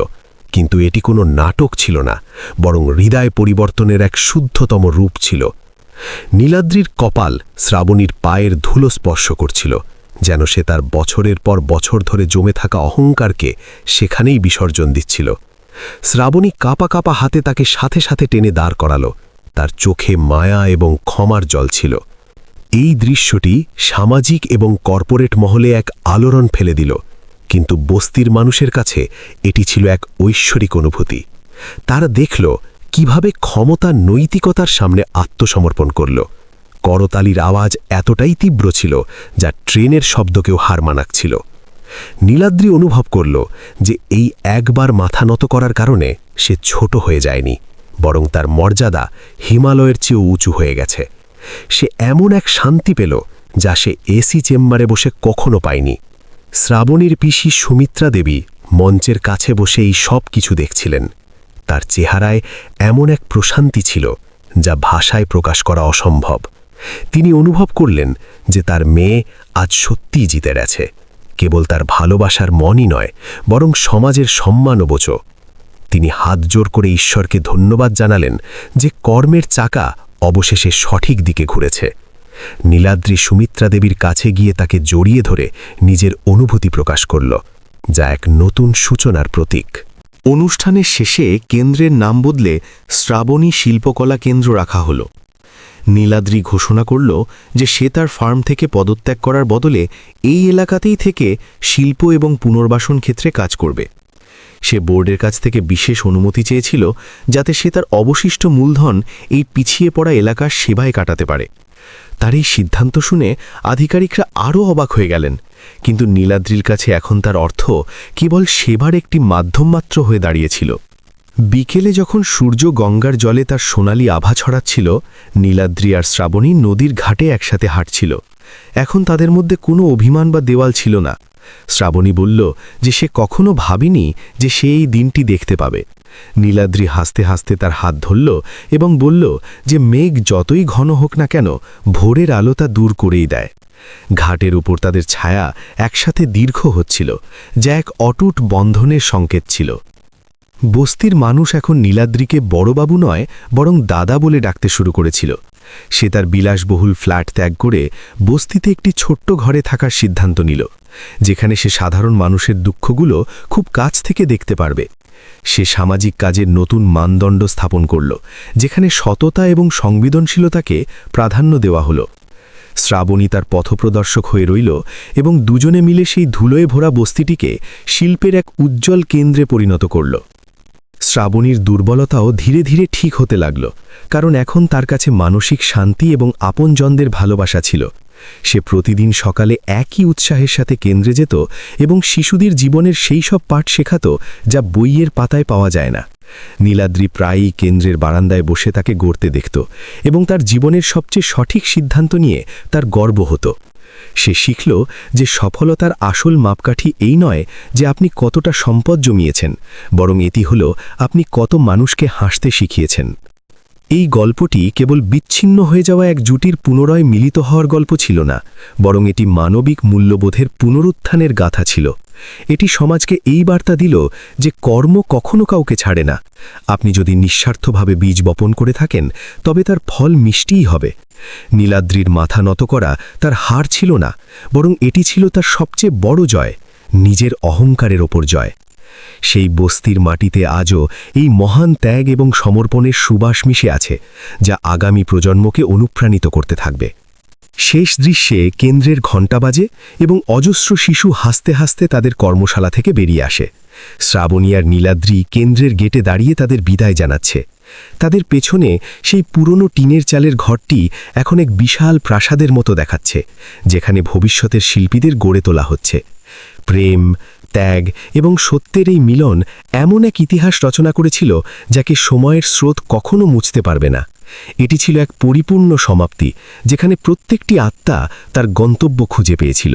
কিন্তু এটি কোনো নাটক ছিল না, বরং হৃদয় পরিবর্তনের এক শুদ্ধতম রূপ ছিল। নীলাদ্রির কপাল শ্রাবণীর পায়ের ধুলো স্পর্শ করছিল, যেন সে তার বছরের পর বছর ধরে জমে থাকা অহংকারকে সেখানেই বিসর্জন দিচ্ছিল। শ্রাবণী কাঁপা কাঁপা হাতে তাকে সাথে সাথে টেনে দাঁড় করালো। তার চোখে মায়া এবং ক্ষমার জল ছিল। এই দৃশ্যটি সামাজিক এবং কর্পোরেট মহলে এক আলোড়ন ফেলে দিল, কিন্তু বস্তির মানুষের কাছে এটি ছিল এক ঐশ্বরিক অনুভূতি। তারা দেখল কিভাবে ক্ষমতা নৈতিকতার সামনে আত্মসমর্পণ করল। করতালির আওয়াজ এতটাই তীব্র ছিল যা ট্রেনের শব্দকেও হার মানাচ্ছিল। নীলাদ্রি অনুভব করল যে এই একবার মাথা নত করার কারণে সে ছোট হয়ে যায়নি, বরং তার মর্যাদা হিমালয়ের চেয়েও উঁচু হয়ে গেছে। সে এমন এক শান্তি পেল যা সে এসি চেম্বারে বসে কখনো পায়নি। শ্রাবণীর পিসি সুমিত্রা দেবী মঞ্চের কাছে বসে এই সব কিছু দেখছিলেন। তার চেহারায় এমন এক প্রশান্তি ছিল যা ভাষায় প্রকাশ করা অসম্ভব। তিনি অনুভব করলেন যে তার মেয়ে আজ সত্যিই জিতে গেছে, কেবল তার ভালোবাসার মনই নয়, বরং সমাজের সম্মানবোচ। তিনি হাত জোর করে ঈশ্বরকে ধন্যবাদ জানালেন যে কর্মের চাকা অবশেষে সঠিক দিকে ঘুরেছে। নীলাদ্রি সুমিত্রা দেবীর কাছে গিয়ে তাকে জড়িয়ে ধরে নিজের অনুভূতি প্রকাশ করল, যা এক নতুন সূচনার প্রতীক। অনুষ্ঠানের শেষে কেন্দ্রের নাম বদলে শ্রাবণী শিল্পকলা কেন্দ্র রাখা হল। নীলাদ্রি ঘোষণা করল যে সে তার ফার্ম থেকে পদত্যাগ করার বদলে এই এলাকাতেই থেকে শিল্প এবং পুনর্বাসন ক্ষেত্রে কাজ করবে। সে বোর্ডের কাছ থেকে বিশেষ অনুমতি চেয়েছিল যাতে সে তার অবশিষ্ট মূলধন এই পিছিয়ে পড়া এলাকার সেবায় কাটাতে পারে। তার এই সিদ্ধান্ত শুনে আধিকারিকরা আরও অবাক হয়ে গেলেন, কিন্তু নীলাদ্রির কাছে এখন তার অর্থ কেবল সেবার একটি মাধ্যম মাত্র হয়ে দাঁড়িয়েছিল। বিকেলে যখন সূর্য গঙ্গার জলে তার সোনালি আভা ছড়াচ্ছিল, নীলাদ্রি আর শ্রাবণী নদীর ঘাটে একসাথে হাঁটছিল। এখন তাদের মধ্যে কোনো অভিমান বা দেওয়াল ছিল না। শ্রাবণী বলল যে সে কখনো ভাবেনি যে সে এই দিনটি দেখতে পাবে। নীলাদ্রি হাসতে হাসতে তার হাত ধরল এবং বলল যে মেঘ যতই ঘন হোক না কেন, ভোরের আলো তা দূর করেই দেয়। ঘাটের উপর তাদের ছায়া একসাথে দীর্ঘ হচ্ছিল, যা এক অটুট বন্ধনের সংকেত ছিল। বস্তির মানুষ এখন নীলাদ্রিকে বড়বাবু নয়, বরং দাদা বলে ডাকতে শুরু করেছিল। সে তার বিলাসবহুল ফ্ল্যাট ত্যাগ করে বস্তিতে একটি ছোট্ট ঘরে থাকার সিদ্ধান্ত নিল, যেখানে সে সাধারণ মানুষের দুঃখগুলো খুব কাছ থেকে দেখতে পারবে। সে সামাজিক কাজের নতুন মানদণ্ড স্থাপন করল, যেখানে সততা এবং সংবেদনশীলতাকে প্রাধান্য দেওয়া হলো। শ্রাবণী তার পথপ্রদর্শক হয়ে রইল এবং দুজনে মিলে সেই ধুলোয় ভরা বস্তিটিকে শিল্পের এক উজ্জ্বল কেন্দ্রে পরিণত করল। শ্রাবণীর দুর্বলতাও ধীরে ধীরে ঠিক হতে লাগল, কারণ এখন তার কাছে মানসিক শান্তি এবং আপনজনদের ভালোবাসা ছিল। সে প্রতিদিন সকালে একই উৎসাহের সাথে কেন্দ্রে যেত এবং শিশুদের জীবনের সেই সব পাঠ শেখাত যা বইয়ের পাতায় পাওয়া যায় না। নীলাদ্রি প্রায়ই কেন্দ্রের বারান্দায় বসে তাকে গড়তে দেখত এবং তার জীবনের সবচেয়ে সঠিক সিদ্ধান্ত নিয়ে তার গর্ব হতো। সে শিখল যে সফলতার আসল মাপকাঠি এই নয় যে আপনি কতটা সম্পদ জমিয়েছেন, বরং এটি হল আপনি কত মানুষকে হাসতে শিখিয়েছেন। এই গল্পটি কেবল বিচ্ছিন্ন হয়ে যাওয়া এক জুটির পুনরায় মিলিত হওয়ার গল্প ছিল না, বরং এটি মানবিক মূল্যবোধের পুনরুত্থানের গাথা ছিল। এটি সমাজকে এই বার্তা দিল যে কর্ম কখনো কাউকে ছাড়ে না। আপনি যদি নিঃস্বার্থভাবে বীজ বপন করে থাকেন, তবে তার ফল মিষ্টিই হবে। নীলাদ্রির মাথা নত করা তার হার ছিল না, বরং এটি ছিল তার সবচেয়ে বড় জয়, নিজের অহংকারের ওপর জয়। সেই বস্তির মাটিতে আজও এই মহান ত্যাগ এবং সমর্পণের সুবাস মিশে আছে, যা আগামী প্রজন্মকে অনুপ্রাণিত করতে থাকবে। শেষ দৃশ্যে কেন্দ্রের ঘণ্টা বাজে এবং অজস্র শিশু হাসতে হাসতে তাদের কর্মশালা থেকে বেরিয়ে আসে। শ্রাবণী আর নীলাদ্রি কেন্দ্রের গেটে দাঁড়িয়ে তাদের বিদায় জানাচ্ছে। তাদের পেছনে সেই পুরনো টিনের চালের ঘরটি এখন এক বিশাল প্রাসাদের মতো দেখাচ্ছে, যেখানে ভবিষ্যতের শিল্পীদের গড়ে তোলা হচ্ছে। প্রেম, ত্যাগ এবং সত্যের এই মিলন এমন এক ইতিহাস রচনা করেছিল যাকে সময়ের স্রোত কখনো মুছতে পারবে না। এটি ছিল এক পরিপূর্ণ সমাপ্তি, যেখানে প্রত্যেকটি আত্মা তার গন্তব্য খুঁজে পেয়েছিল।